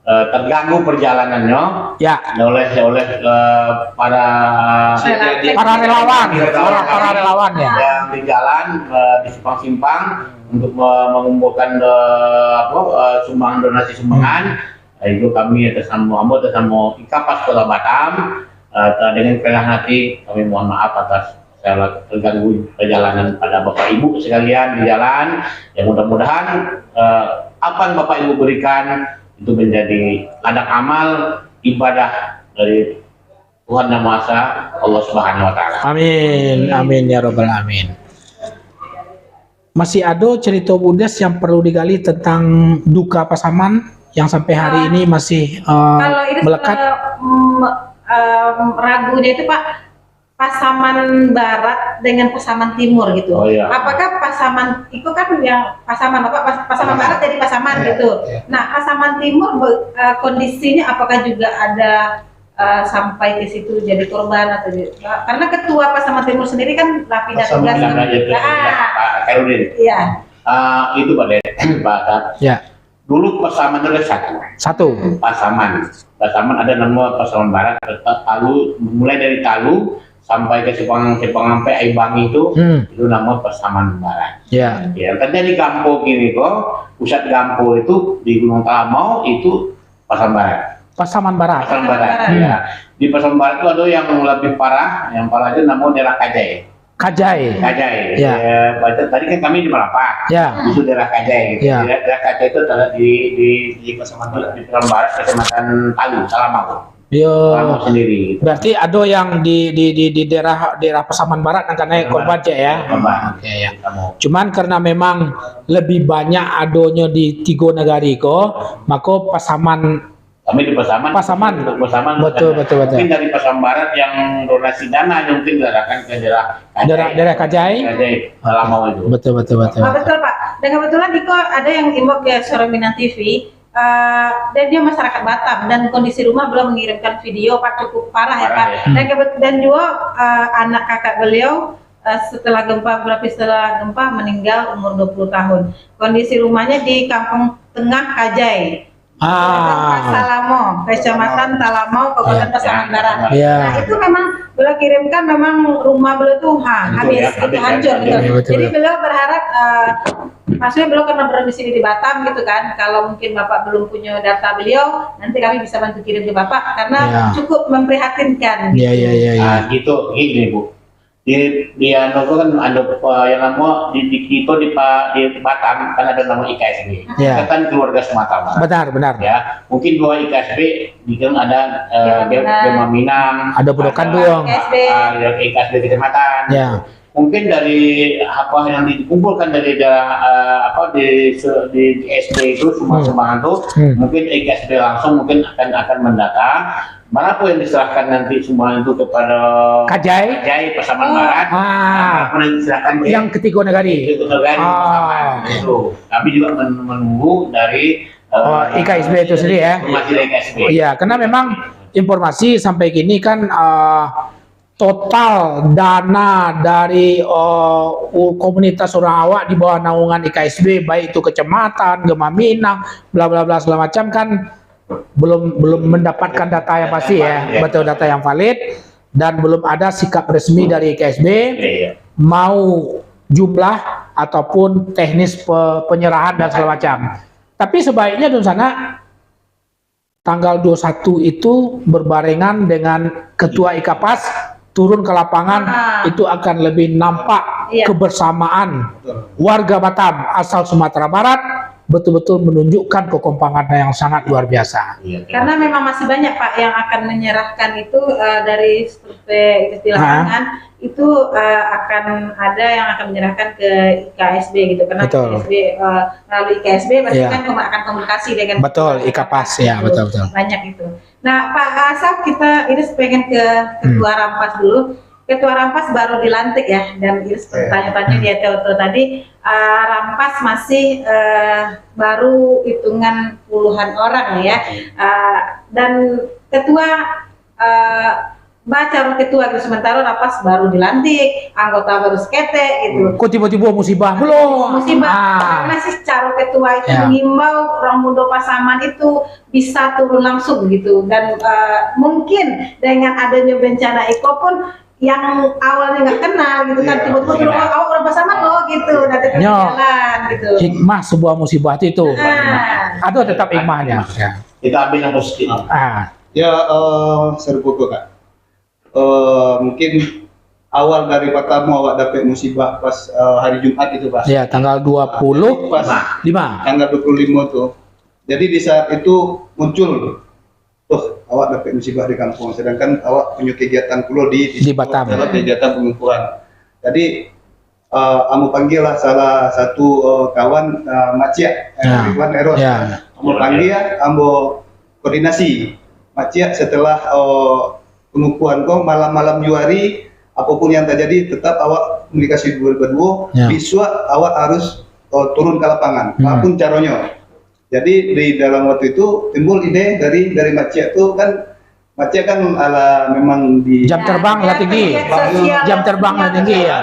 terganggu perjalanannya Ya. oleh para Para relawan ya. yang di jalan di simpang-simpang untuk mengumpulkan sumbangan donasi sumbangan. Itu kami atas nama Ikapas Kota Batam dengan kerendahan hati kami mohon maaf atas segala terganggu perjalanan pada Bapak Ibu sekalian di jalan. Yang mudah-mudahan apa yang Bapak Ibu berikan itu menjadi ladang amal ibadah dari Tuhan Yang Maha Esa, Allah Subhanahu wa taala. Amin, amin ya robbal alamin. Masih ada cerita Budes yang perlu digali tentang duka Pasaman yang sampai hari ini masih Kalau ini melekat. ragunya itu Pak, Pasaman Barat dengan Pasaman Timur gitu. Oh, iya. Apakah Pasaman itu kan yang Pasaman apa? Pasaman Barat jadi Pasaman gitu. Nah, Pasaman Timur kondisinya apakah juga ada sampai ke situ jadi korban atau karena ketua Pasaman Timur sendiri kan Lapida tugas. Pak Kairudin. Iya. Itu Pak Ded, Pak Tat. Ya, Dulu Pasaman itu ada satu. Pasaman ada nama Pasaman Barat, Talu, mulai dari Talu sampai ke Sepang sampai Aibangi itu nama Pasaman Barat. Ya. Ya, tadi di Gampo kini kok, pusat Gampo itu di Gunung Talamau itu Pasaman Barat. Pasaman Barat. Pasaman Barat. Ya. Di Pasaman Barat itu ada yang lebih parah, yang parah itu namanya daerah Kajai. Kajai. Ya. Ya. Tadi kan kami di Malapa. Ya. Itu daerah Kajai gitu. Ya. Daerah Kajai itu ada di Pasaman Barat, di Pasaman Barat, Kecamatan Talu, Talamau. Talamau Yo. sendiri. Berarti ada yang di daerah Pasaman Barat yang kena korban ya. Korban. Oke ya. Kamu. Cuman karena memang lebih banyak adonya di tiga negara ko, maka Kami di Pasaman. Pasaman. Betul. Mungkin dari Pasaman Barat yang donasi dana yang mungkin diarahkan ke daerah Kajai. Daerah Kajai. Kajai, Talamau itu. Betul. Betul Pak. Dan kebetulan Diko ada yang inbox ke Suara Minang TV dan dia masyarakat Batam dan kondisi rumah belum mengirimkan video Pak, cukup parah ya Pak. Dan juga anak kakak beliau setelah gempa meninggal umur 20 tahun. Kondisi rumahnya di Kampung Tengah Kajai. Salamo, Kecamatan Talamau, Kabupaten Pasaman Barat. Ya. Nah itu memang beliau kirimkan, memang rumah beliau tuh habis, itu hancur gitu. Betul. Jadi beliau berharap, maksudnya beliau karena berdomisili di Batam gitu kan, kalau mungkin Bapak belum punya data beliau, nanti kami bisa bantu kirim ke Bapak karena cukup memprihatinkan. Iya. Gitu, gini Bu. Di Anogo kan ada yang nama di Batam kan ada nama IKSB. Ya. Kan keluarga Sumatera Barat. Benar. Ya, mungkin dua IKSB di kan ada Bema Minang, Ada Budokan doang. ada IKSB kecamatan. Ya. Mungkin dari apa yang dikumpulkan dari di IKSB itu semua sumbangan itu, mungkin IKSB langsung mungkin akan mendata berapa yang diserahkan nanti semua itu kepada Kajai Pasaman Barat. Berapa yang diserahkan Yang ketiga negari. Itu. Kami juga menunggu dari IKSB itu sendiri ya. informasi dari IKSB. Iya, karena memang informasi sampai kini kan total dana dari komunitas orang awak di bawah naungan IKSB, baik itu kecamatan, Gema Minang, bla bla bla segala macam kan belum mendapatkan data yang pasti ya, betul, data yang valid, dan belum ada sikap resmi dari IKSB mau jumlah ataupun teknis penyerahan dan segala macam. Tapi sebaiknya di sana tanggal 21 itu berbarengan dengan Ketua IKAPAS turun ke lapangan, itu akan lebih nampak kebersamaan warga Batam asal Sumatera Barat, betul-betul menunjukkan kekompakan yang sangat luar biasa. Karena memang masih banyak Pak yang akan menyerahkan itu dari survei di lapangan itu akan ada yang akan menyerahkan ke IKSB gitu, karena IKSB melalui IKSB pasti kan akan komunikasi dengan IKAPAS ya, betul. Banyak itu. Nah Pak Asap, kita ini pengen ke Ketua Rampas dulu. Ketua Rampas baru dilantik ya, dan tanya-tanya dia tadi Rampas masih baru hitungan puluhan orang ya, dan Ketua baca ketua gitu, sementara lapas baru dilantik, anggota baru sekete gitu. Kok tiba-tiba musibah belum? Musibah karena si caro ketua itu Ya. mengimbau orang Mundo Pasaman itu bisa turun langsung gitu, dan mungkin dengan adanya bencana Eko pun yang awalnya nggak kenal gitu kan, Iya, tiba-tiba turun, oh orang Pasaman loh gitu, dan tetap Ya. jalan gitu. Hikmah sebuah musibah itu. Ada tetap hikmahnya. Ya. Kita ambil yang positif. Ya, serbu kak. Mungkin awal dari pertama awak dapat musibah pas hari Jumat itu Pak. Ya, tanggal 25. Pas tanggal 25 tuh. Jadi di saat itu muncul, awak dapat musibah di kampung, sedangkan awak punya kegiatan pula di Batam. adalah kegiatan pengukuran. Jadi amu panggil lah salah satu kawan Macia, Ridwan Eros. Ya. Amu panggil, amu koordinasi. Macia setelah pengukuhan kau malam-malam Juari, apapun yang terjadi tetap awak komunikasi berdua. Ya. Besok awak harus turun ke lapangan, apapun caranya. Jadi di dalam waktu itu timbul ide dari Macia tuh kan, Macia kan ala memang di Jam terbang lah tinggi. Jam terbang lah tinggi ya.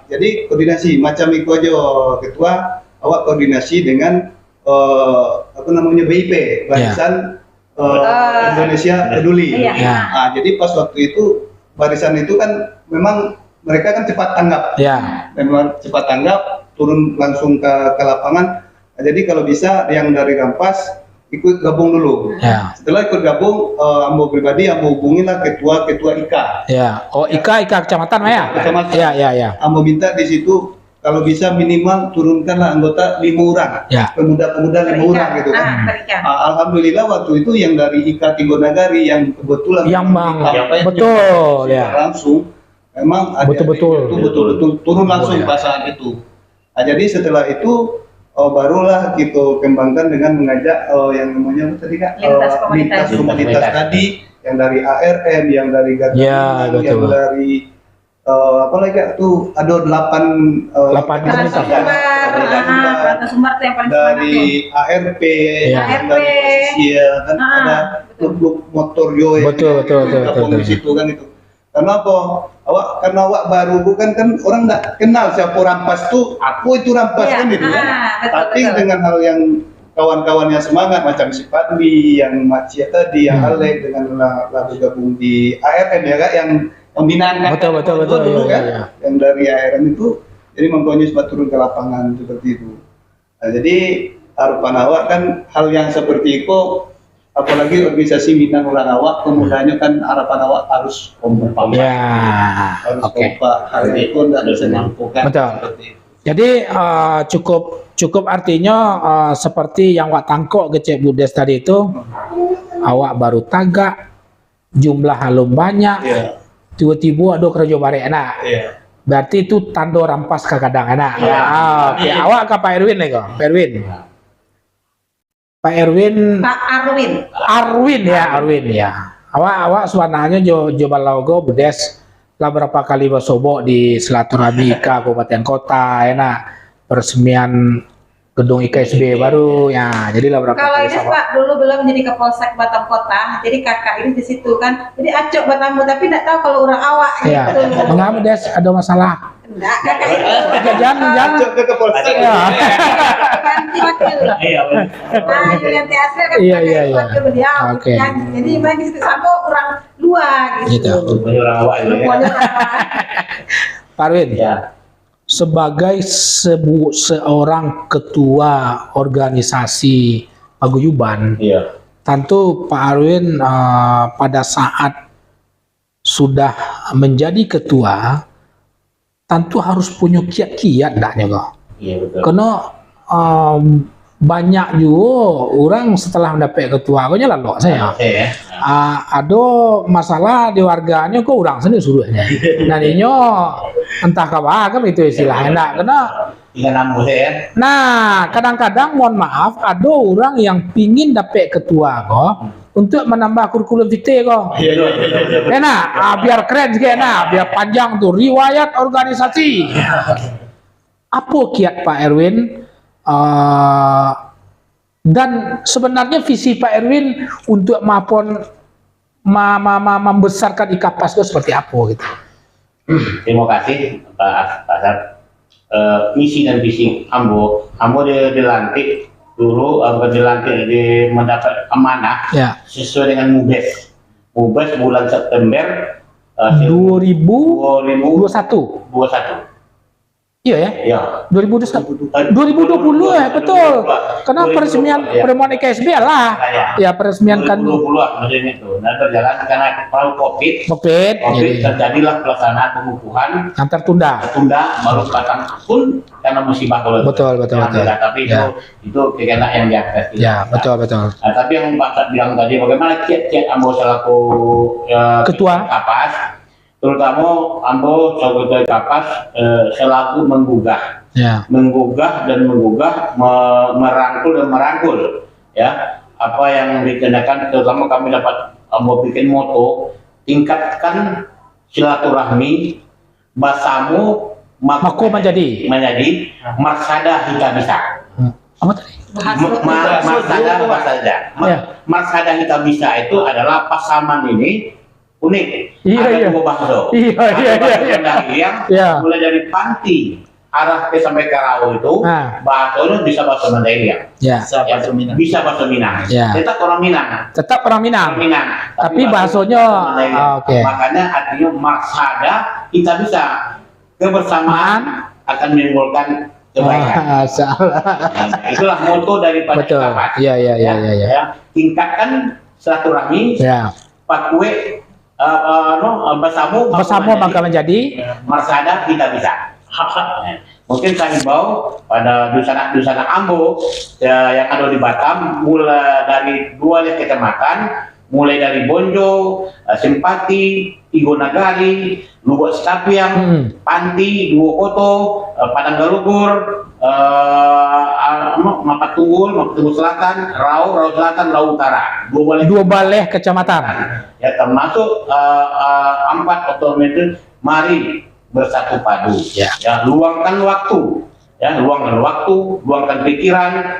jadi koordinasi macam itu aja ketua, awak koordinasi dengan apa namanya BIP, Barisan Indonesia Peduli. Iya. Ya. Jadi pas waktu itu barisan itu kan memang mereka kan cepat tanggap, Ya. memang cepat tanggap, turun langsung ke lapangan. Jadi kalau bisa yang dari Rampas ikut gabung dulu. Ya. Setelah ikut gabung, ambo pribadi ambo hubungin lah ketua IKA. Ya. Oh, Ika kecamatan ya? Kecamatan. Ya. Ambo minta di situ kalau bisa minimal turunkanlah anggota 5 orang, Ya. pemuda-pemuda 5 orang gitu kan. Alhamdulillah waktu itu yang dari IKA Tinggonagari yang kebetulan Yang bang, apa yang betul ya. langsung memang ada Betul-betul. itu betul-betul turun langsung Ya. pas saat itu. Jadi setelah itu barulah gitu kembangkan dengan mengajak yang namanya apa tadi Kak? Lintas komunitas tadi, yang dari ARM, yang dari Gagasan, Ya, betul. yang dari apa lagi Kak? Tuh ada 8 komunitas. Perantau Sumbar tuh yang paling dari ARP, Ya. yang dari Posisia kan ada klub motor yo yang Betul. gabung di situ kan itu. Karena apa? Karena awak baru bukan kan orang nggak kenal siapa Rampas tuh, aku itu Rampas kan gitu kan. Tapi dengan hal yang kawan-kawan yang semangat macam si Fadli, yang Macia tadi, yang Alek dengan lalu gabung di ARM ya Kak, yang pembinaan kan. Betul, dulu iya, kan. iya. Yang dari ARM itu jadi mempunyai sebab turun ke lapangan seperti itu. Nah, jadi harapan awak kan hal yang seperti itu, apalagi organisasi Minang Orang Awak, pemudanya kan harapan awak harus kompak, Ya. harus Oke. kompak, hal itu tidak bisa dilakukan. Betul. Seperti itu. Jadi cukup artinya seperti yang Wak tangkok ke Cik Budes tadi itu, awak baru tagak, jumlah halum banyak, Iya. tiba-tiba ada kerja barek enak. Iya. Berarti itu tanda rampas kadang enak. Ya. Oke, awak ke Pak Erwin nih kok, Pak Erwin. Pak Erwin, Pak Arwin ya. Awak suananya jo balago Budes lah berapa kali bersobok di silaturahmi IKA Kabupaten Kota, enak peresmian gedung IKSB baru ya. Jadi lah berapa Kalau kali ini sama. Pak dulu belum jadi Kapolsek Batam Kota, jadi kakak ini di situ kan, jadi acok Batammu tapi tidak tahu kalau orang awak Ya, gitu. mengapa Des ada masalah? Enggak, kakak itu Jangan. Masuk ke Kapolsek. Ya. ganti wakil. Iya, Nah, itu yang TSL kan Iya, kakak iya, itu iya. wakil beliau. Oke. Jadi bagi situ sama orang luar Gitu. gitu. orang awak itu ya. Rupanya orang awak. Pak Arwin, Ya. sebagai seorang ketua organisasi paguyuban, Iya. tentu Pak Arwin pada saat sudah menjadi ketua, tentu harus punya kiat-kiat daknya kok. Iya betul. Karena banyak juga orang setelah mendapat ketua, aku nyala loh saya. Ya. Ada masalah di warganya kok orang sendiri suruhnya. Nah ini entah kabar kan itu istilahnya. Nah, karena Tiga nambah ya. nah kadang-kadang mohon maaf ada orang yang pingin dapat ketua kok untuk menambah kurikulum vitae kok. Iya. Enak, biar keren juga enak, biar panjang tuh riwayat organisasi. Apa kiat Pak Erwin? Dan sebenarnya visi Pak Erwin untuk maupun membesarkan IKAPAS itu seperti apa gitu. Terima kasih Pak Asad. Misi dan visi Ambo dilantik dulu, dilantik mendapat amanah Ya. sesuai dengan MUBES bulan September 2021. 2021. Iya ya. Ya. 2020 ya betul. Karena peresmian peremuan IKSB lah. Ya peresmian kan 2020 maksudnya itu. Nah berjalan karena COVID COVID terjadilah pelaksanaan pengukuhan yang tertunda. baru pasang pun karena musibah kalau Betul. tapi Ya. itu kegiatan yang di atas. Ya betul. Nah, tapi yang Pak Sat bilang tadi bagaimana kiat-kiat Ambo selaku Ketua. Kapas, terutama Ambo selaku Ketua Kapas selaku menggugah dan merangkul ya apa yang dikenakan, terutama kami dapat Ambo bikin moto tingkatkan silaturahmi basamu Mako menjadi marsada kita bisa. apa tadi? Marsada kita bisa itu adalah pasaman ini unik. Ada dua bahasa. Iya. Mulai dari Panti arah ke sampai ke Rawa itu bahasanya bisa bahasa Mandailing. Bisa bahasa Minang. Tetap orang Minang. Tapi bahasanya oke. Makanya artinya marsada kita bisa, kebersamaan akan menimbulkan kebaikan. Itulah moto daripada Kapas. Iya. Tingkatkan silaturahmi. Pakue bersama maka menjadi marsada kita bisa. Mungkin saya himbau pada dusana Ambo yang ada di Batam, mulai dari 2 kecamatan, mulai dari Bonjo, Simpati, Tigo Nagari, Lubuk Sekapiang, Panti, Duokoto, Padang Galugur, Mapat Tunggul Selatan, Rau Selatan, Rau Utara. 2 balai kecamatan. Ya termasuk 4 otomatis. Mari bersatu padu. Luangkan waktu, luangkan pikiran,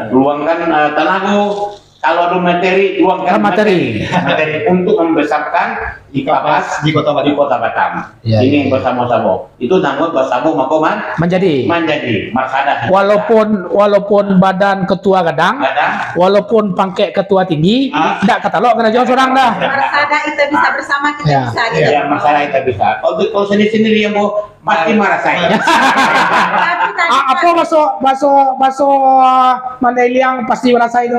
luangkan tenaga. Kalau ada materi, luangkan materi untuk membesarkan IKAPAS di Kota Batam. Ini bersama-sama. Itu nama bersama makoman menjadi marsada. Walaupun badan ketua gadang, walaupun pangkek ketua tinggi, tidak katalog kena jawab seorang dah. Marsada kita bisa bersama, kita bisa gitu. Ya, marsada kita bisa. Kalau sendiri yang mau pasti marah saya. Apa masuk Mandailing pasti merasa itu.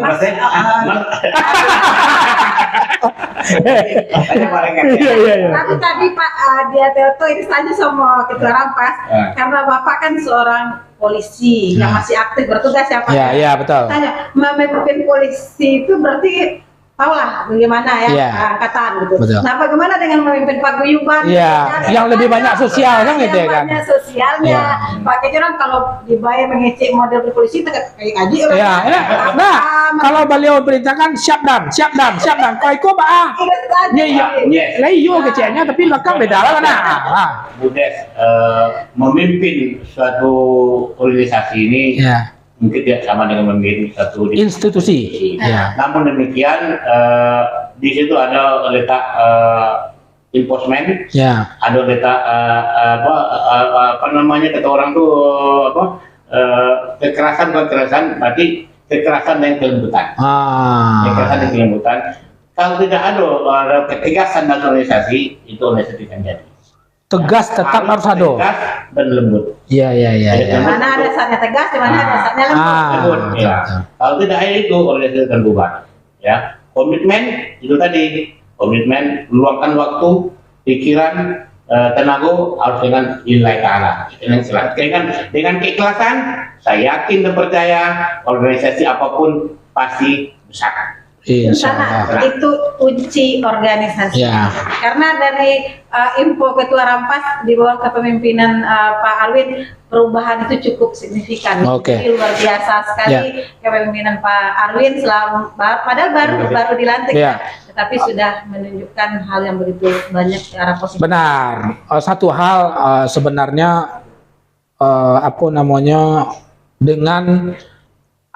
Tapi tadi Pak Dia Teoto ini tanya sama Ketua Rampas, karena Bapak kan seorang polisi yang masih aktif bertugas ya Pak. Iya betul. Tanya, memimpin polisi itu berarti tahulah bagaimana ya angkatan gitu. Betul. Nah, bagaimana dengan memimpin paguyuban? Yang lebih banyak sosial kan gitu ya kan. Banyak sosialnya. Pak Kejoran kalau dibayar mengecek model polisi itu kayak gaji orang. Nah, kalau beliau perintahkan siap dan. Kau ikut Pak. Iya kecilnya tapi belakang beda lah nah. Budes memimpin suatu organisasi ini mungkin tidak sama dengan memimpin satu institusi. Namun demikian di situ ada letak enforcement, ada letak apa namanya kata orang tuh kekerasan berarti kekerasan dan kelembutan. Kalau tidak ada ketegasan dan organisasi, itu organisasi akan jadi tegas, tetap harus ada. Tegas dan lembut. Iya. Di mana ada saatnya tegas, di mana ada saatnya lembut. Kalau tidak ada itu, organisasi akan bubar. Ya, komitmen itu tadi, komitmen luangkan waktu, pikiran, tenaga harus dengan lillahi ta'ala, dengan keikhlasan. Saya yakin dan percaya organisasi apapun pasti besar. Insya itu kunci organisasi. Karena dari info Ketua Rampas di bawah kepemimpinan Pak Arwin, perubahan itu cukup signifikan. Jadi luar biasa sekali kepemimpinan Pak Arwin padahal baru dilantik, tetapi sudah menunjukkan hal yang begitu banyak ke arah positif. Benar. Satu hal sebenarnya dengan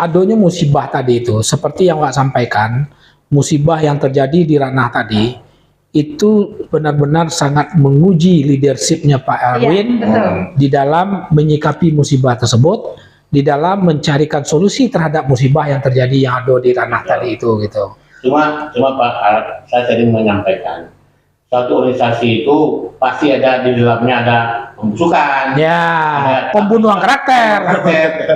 adanya musibah tadi itu, seperti yang Wak sampaikan, musibah yang terjadi di ranah tadi itu benar-benar sangat menguji leadershipnya Pak Erwin betul. di dalam menyikapi musibah tersebut, di dalam mencarikan solusi terhadap musibah yang terjadi yang ada di ranah tadi itu gitu. Cuma Pak, saya sering menyampaikan suatu organisasi itu pasti ada di dalamnya ada pembusukan, Ya, ada pembunuhan karakter.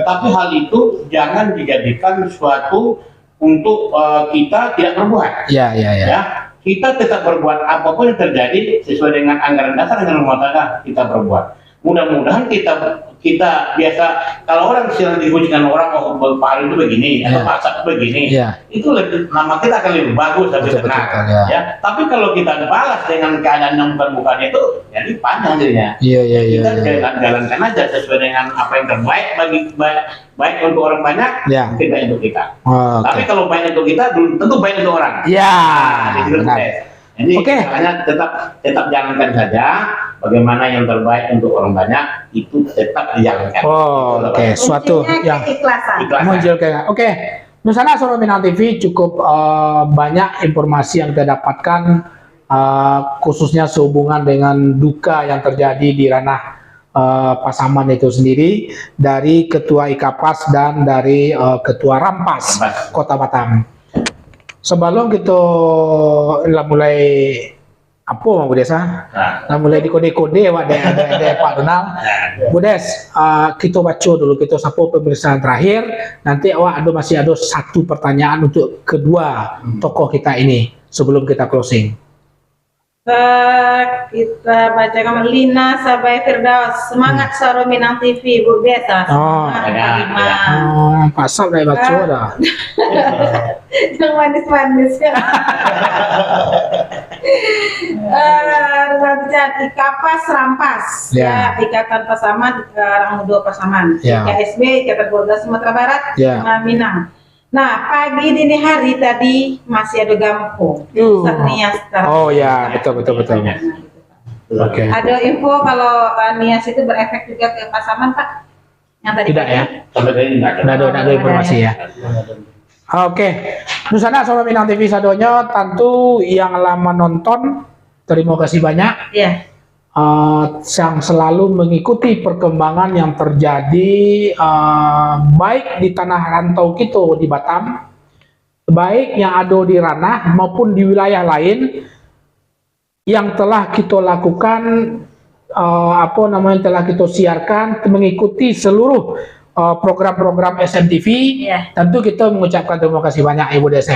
Tapi hal itu jangan dijadikan suatu untuk kita tidak berbuat. Ya. Ya, kita tetap berbuat apapun yang terjadi sesuai dengan anggaran dasar dan rumah tangga kita berbuat. Mudah-mudahan kita biasa kalau orang sedang dipuji dengan orang Pak Ari itu begini atau Pak Asap begini, itu nama kita akan lebih bagus lebih tenang. Ya. Tapi kalau kita balas dengan keadaan yang bukan itu, jadi panjang jadinya. Kita jalankan aja sesuai dengan apa yang terbaik baik untuk orang banyak, tidak untuk kita. Tapi kalau baik untuk kita belum tentu baik untuk orang. Jadi hanya tetap jalankan saja bagaimana yang terbaik untuk orang banyak itu tetap dijalankan. Suatu yang menjelaskan. Nusana Solo Minang TV cukup banyak informasi yang kita dapatkan khususnya sehubungan dengan duka yang terjadi di ranah Pasaman itu sendiri dari Ketua IKAPAS dan dari Ketua Rampas Kota Batam. Sebelum kita mulai apa mau desa? Mulai dikode-kode ada Pak Donald. Budes, kita baca dulu kita sapu pemeriksaan terakhir. Nanti masih ada satu pertanyaan untuk kedua tokoh kita ini sebelum kita closing. Kita bacakan Lina Sabai Firdaus, semangat Soro Minang TV Bu biasa. Pasal dari baca dah. Yang manis-manis ya. IKAPAS Rampas, Ikatan Pasaman, Rangmudo Pasaman, IKSB, Ikatan Keluarga Sumatera Barat, Minang. Nah, pagi dini hari tadi masih ada Gampong. Nias. Betul. Ada info kalau Nias itu berefek juga ke Pasaman, Pak? Yang tadi tidak ya? Sampai tadi tidak ada informasi ya. Nusana Solo Minang TV sadonya, tentu yang lama nonton, terima kasih banyak. Yang selalu mengikuti perkembangan yang terjadi baik di tanah rantau kita di Batam, baik yang ada di ranah maupun di wilayah lain yang telah kita lakukan, telah kita siarkan, mengikuti seluruh program-program SMTV. Tentu kita mengucapkan terima kasih banyak Ibu Desa.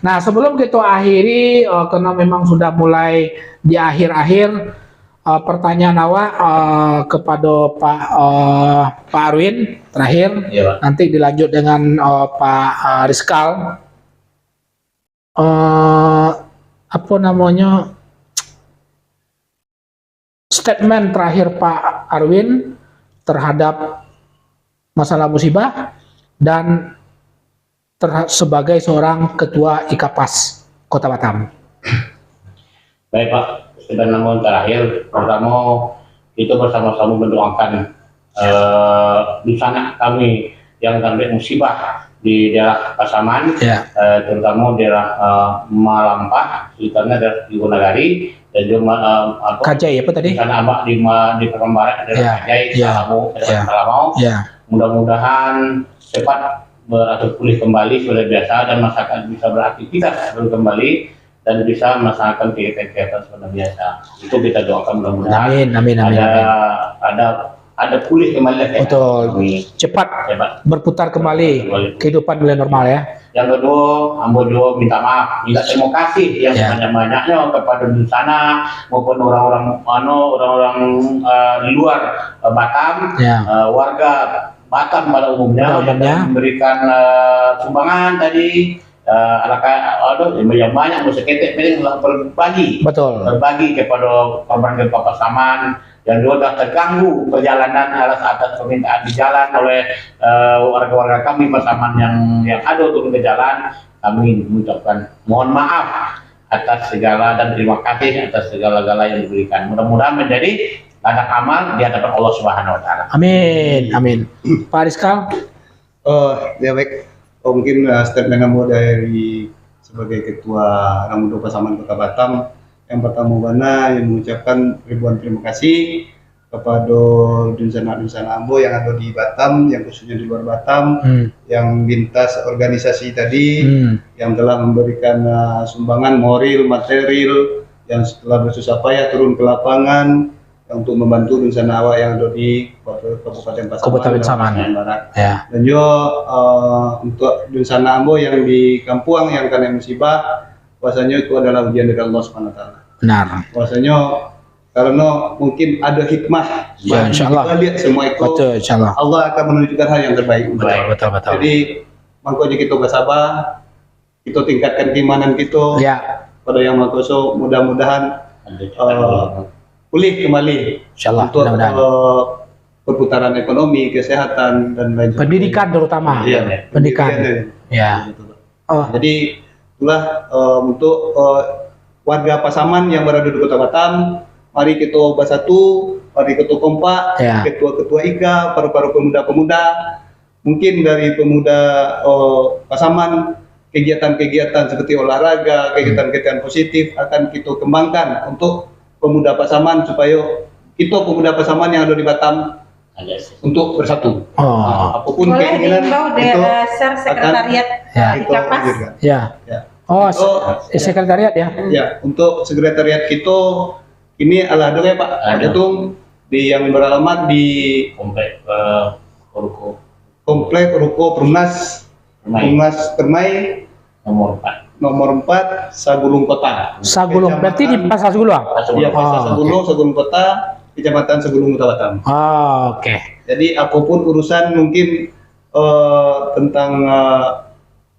Nah, sebelum kita akhiri, karena memang sudah mulai di akhir-akhir, pertanyaan awak kepada Pak Arwin terakhir, nanti dilanjut dengan Pak Rizkal. Statement terakhir Pak Arwin terhadap masalah musibah dan sebagai seorang Ketua IKAPAS Kota Batam. Baik Pak, dan namun terakhir, pertama kita bersama-sama mendoakan bencana kami yang terjadi musibah di daerah Pasaman, terutama daerah Malampah, sekitarnya daerah Digonagari, dan juga Kajai apa tadi? Bencana Abak di Pekan Barat, daerah Kajai, Salamau. Mudah-mudahan cepat beratur pulih kembali seperti biasa dan masyarakat bisa beraktivitas kembali dan bisa melaksanakan kegiatan seperti biasa. Itu kita doakan mudah-mudahan ada pulih kembali. Betul. Cepat berputar kembali kehidupan mulai normal ya. Yang kedua, Ambo juga minta maaf, minta terima kasih yang banyak-banyaknya kepada di sana maupun orang-orang di luar Batam, warga Batam pada umumnya yang memberikan sumbangan tadi. Yang banyak seketek berbagi kepada korban gempa Pasaman yang juga terganggu perjalanan atas permintaan di jalan oleh warga-warga kami Pasaman yang ada turun ke jalan. Kami mengucapkan mohon maaf atas segala dan terima kasih atas segala-gala yang diberikan. Mudah-mudahan menjadi ladang amal di hadapan Allah Subhanahu Wa Taala. Amin. Pak Rizkal. Baik. Mungkin statement kamu dari sebagai Ketua Orang Muda Pasaman Kota Batam. Yang pertama yang mengucapkan ribuan terima kasih kepada Dunsana Ambo yang ada di Batam, yang khususnya di luar Batam, yang lintas organisasi tadi, yang telah memberikan sumbangan moral, material, yang setelah bersusah payah turun ke lapangan untuk membantu Dunsana awak yang ada di Kabupaten Pasaman Barat. Ya. Dan juga untuk Dunsana Ambo yang di Kampuang yang kena musibah, bahwasanya itu adalah ujian dari Allah Subhanahu wa taala. Benar. Bahwasanya karena mungkin ada hikmah, Ya, insyaallah. kita lihat semua itu, Betul, insyaallah. Allah akan menunjukkan hal yang terbaik. Betul. Jadi makanya kita bersabar, kita tingkatkan keimanan kita Ya, pada yang Maha Kuasa, mudah-mudahan pulih kembali insyaallah. untuk Mudah-mudahan. perputaran ekonomi, kesehatan dan lain sebagainya. Pendidikan terutama. Iya, Pendidikan. Ya. Oh, Jadi itulah untuk warga Pasaman yang berada di Kota Batam, mari kita bersatu, mari kita kompak, Ya. ketua-ketua IKA, para pemuda-pemuda, mungkin dari pemuda Pasaman, kegiatan-kegiatan seperti olahraga, kegiatan-kegiatan positif akan kita kembangkan untuk pemuda Pasaman supaya kita pemuda Pasaman yang ada di Batam untuk bersatu. oh, Apapun Boleh keinginan diimbau itu share sekretariat Ya. kita IKAPAS. wujudkan. ya. Ya. Oh, Untuk- sekretariat ya. Ya, untuk sekretariat kita ini ala ada ya Pak, ada tuh di yang beralamat di komplek Ruko Komplek Ruko Perumnas Permai nomor 4. nomor 4 Sagulung Kota. Sagulung, berarti di Pasar Sagulung. Iya, Pasar Oh, Sagulung Kota, Kecamatan Sagulung Kota Batam. Oh, oke. Jadi apapun urusan mungkin tentang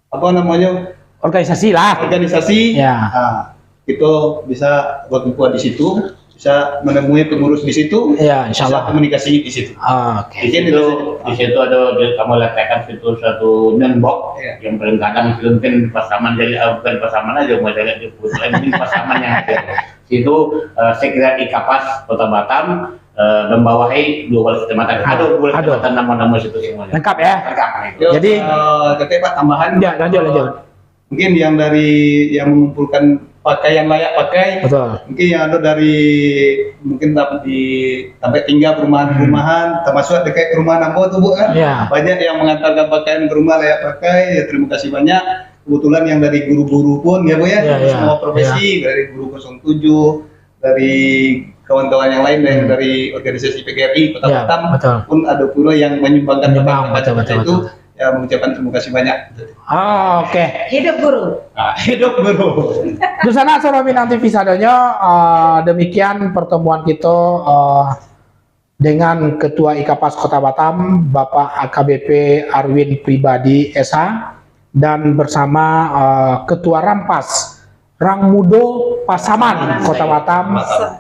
apa namanya Organisasi lah. organisasi, Ya. nah, kita bisa berkumpul di situ, bisa menemui pengurus di situ, Ya, bisa insyaallah. komunikasi di situ. Oh, oke. Di situ ada kamu letakkan situ satu nembok Iya. yang paling kadang itu mungkin Pasaman jadi bukan Pasaman aja mau lihat di Putra mungkin Pasaman yang ada. Situ sekretariat IKAPAS Kota Batam membawahi 12 kecamatan. Ada 12 Ada. kecamatan nama-nama situ semuanya. Lengkap ya. Lengkap. Yo, Jadi- katanya Pak tambahan. Ya, lanjut. Mungkin yang dari yang mengumpulkan pakaian layak pakai, Betul. mungkin yang ada dari mungkin sampai tinggal perumahan-perumahan, termasuk dekat rumah Nambo tuh Bu kan. Ya. Banyak yang mengantarkan pakaian ke rumah layak pakai. Ya terima kasih banyak. Kebetulan yang dari guru-guru pun ya Bu ya, Ya, ya. semua profesi dari guru 07, dari kawan-kawan yang lain dari organisasi PGRI Kota Ya, Batam betul. pun ada pula yang menyumbangkan Menyumbang, pakaian-pakaian betul. itu. Ya mengucapkan terima kasih banyak. Oh, oke. Hidup guru. Nah, hidup guru. Dusana Soro Minang TV sadonya demikian pertemuan kita dengan Ketua IKAPAS Kota Batam Bapak AKBP Arwin Pribadi SH dan bersama Ketua Rampas Rang Mudo Pasaman Kota Batam.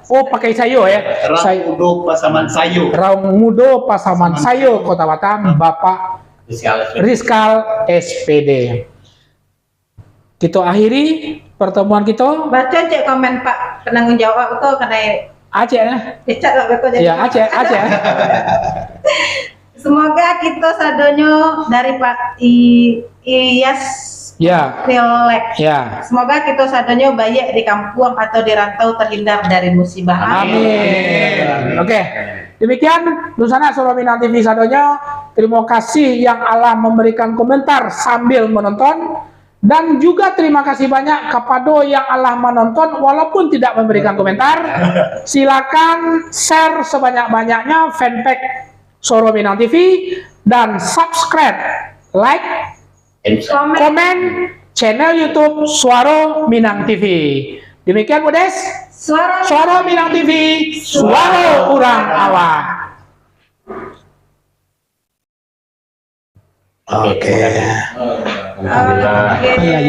Oh, pakai sayo ya. Sayo. Udo Pasaman Sayu. Rang Mudo Pasaman Sayo Kota Batam Bapak Rizkal SPD. Kita akhiri pertemuan kita. Baca cek komen Pak penanggung jawab itu kena Aceh ya. dicat lah beko jadi. Ya, Aceh. Semoga kita sadonyo dari Pak Iyas Ya, Pilek. ya. Semoga kita sadonyo baik di kampung atau di rantau terhindar dari musibah. Amin. Oke. Demikian Dusana Soro Minang TV sadonya. Terima kasih yang Allah memberikan komentar sambil menonton. Dan juga terima kasih banyak kepada yang Allah menonton walaupun tidak memberikan komentar. Silakan share sebanyak-banyaknya fanpage Soro Minang TV dan subscribe, like, komen channel YouTube Suara Minang TV. Demikian Bu Des. Suara Minang TV, suara orang awak. Oke. Alhamdulillah. Oke.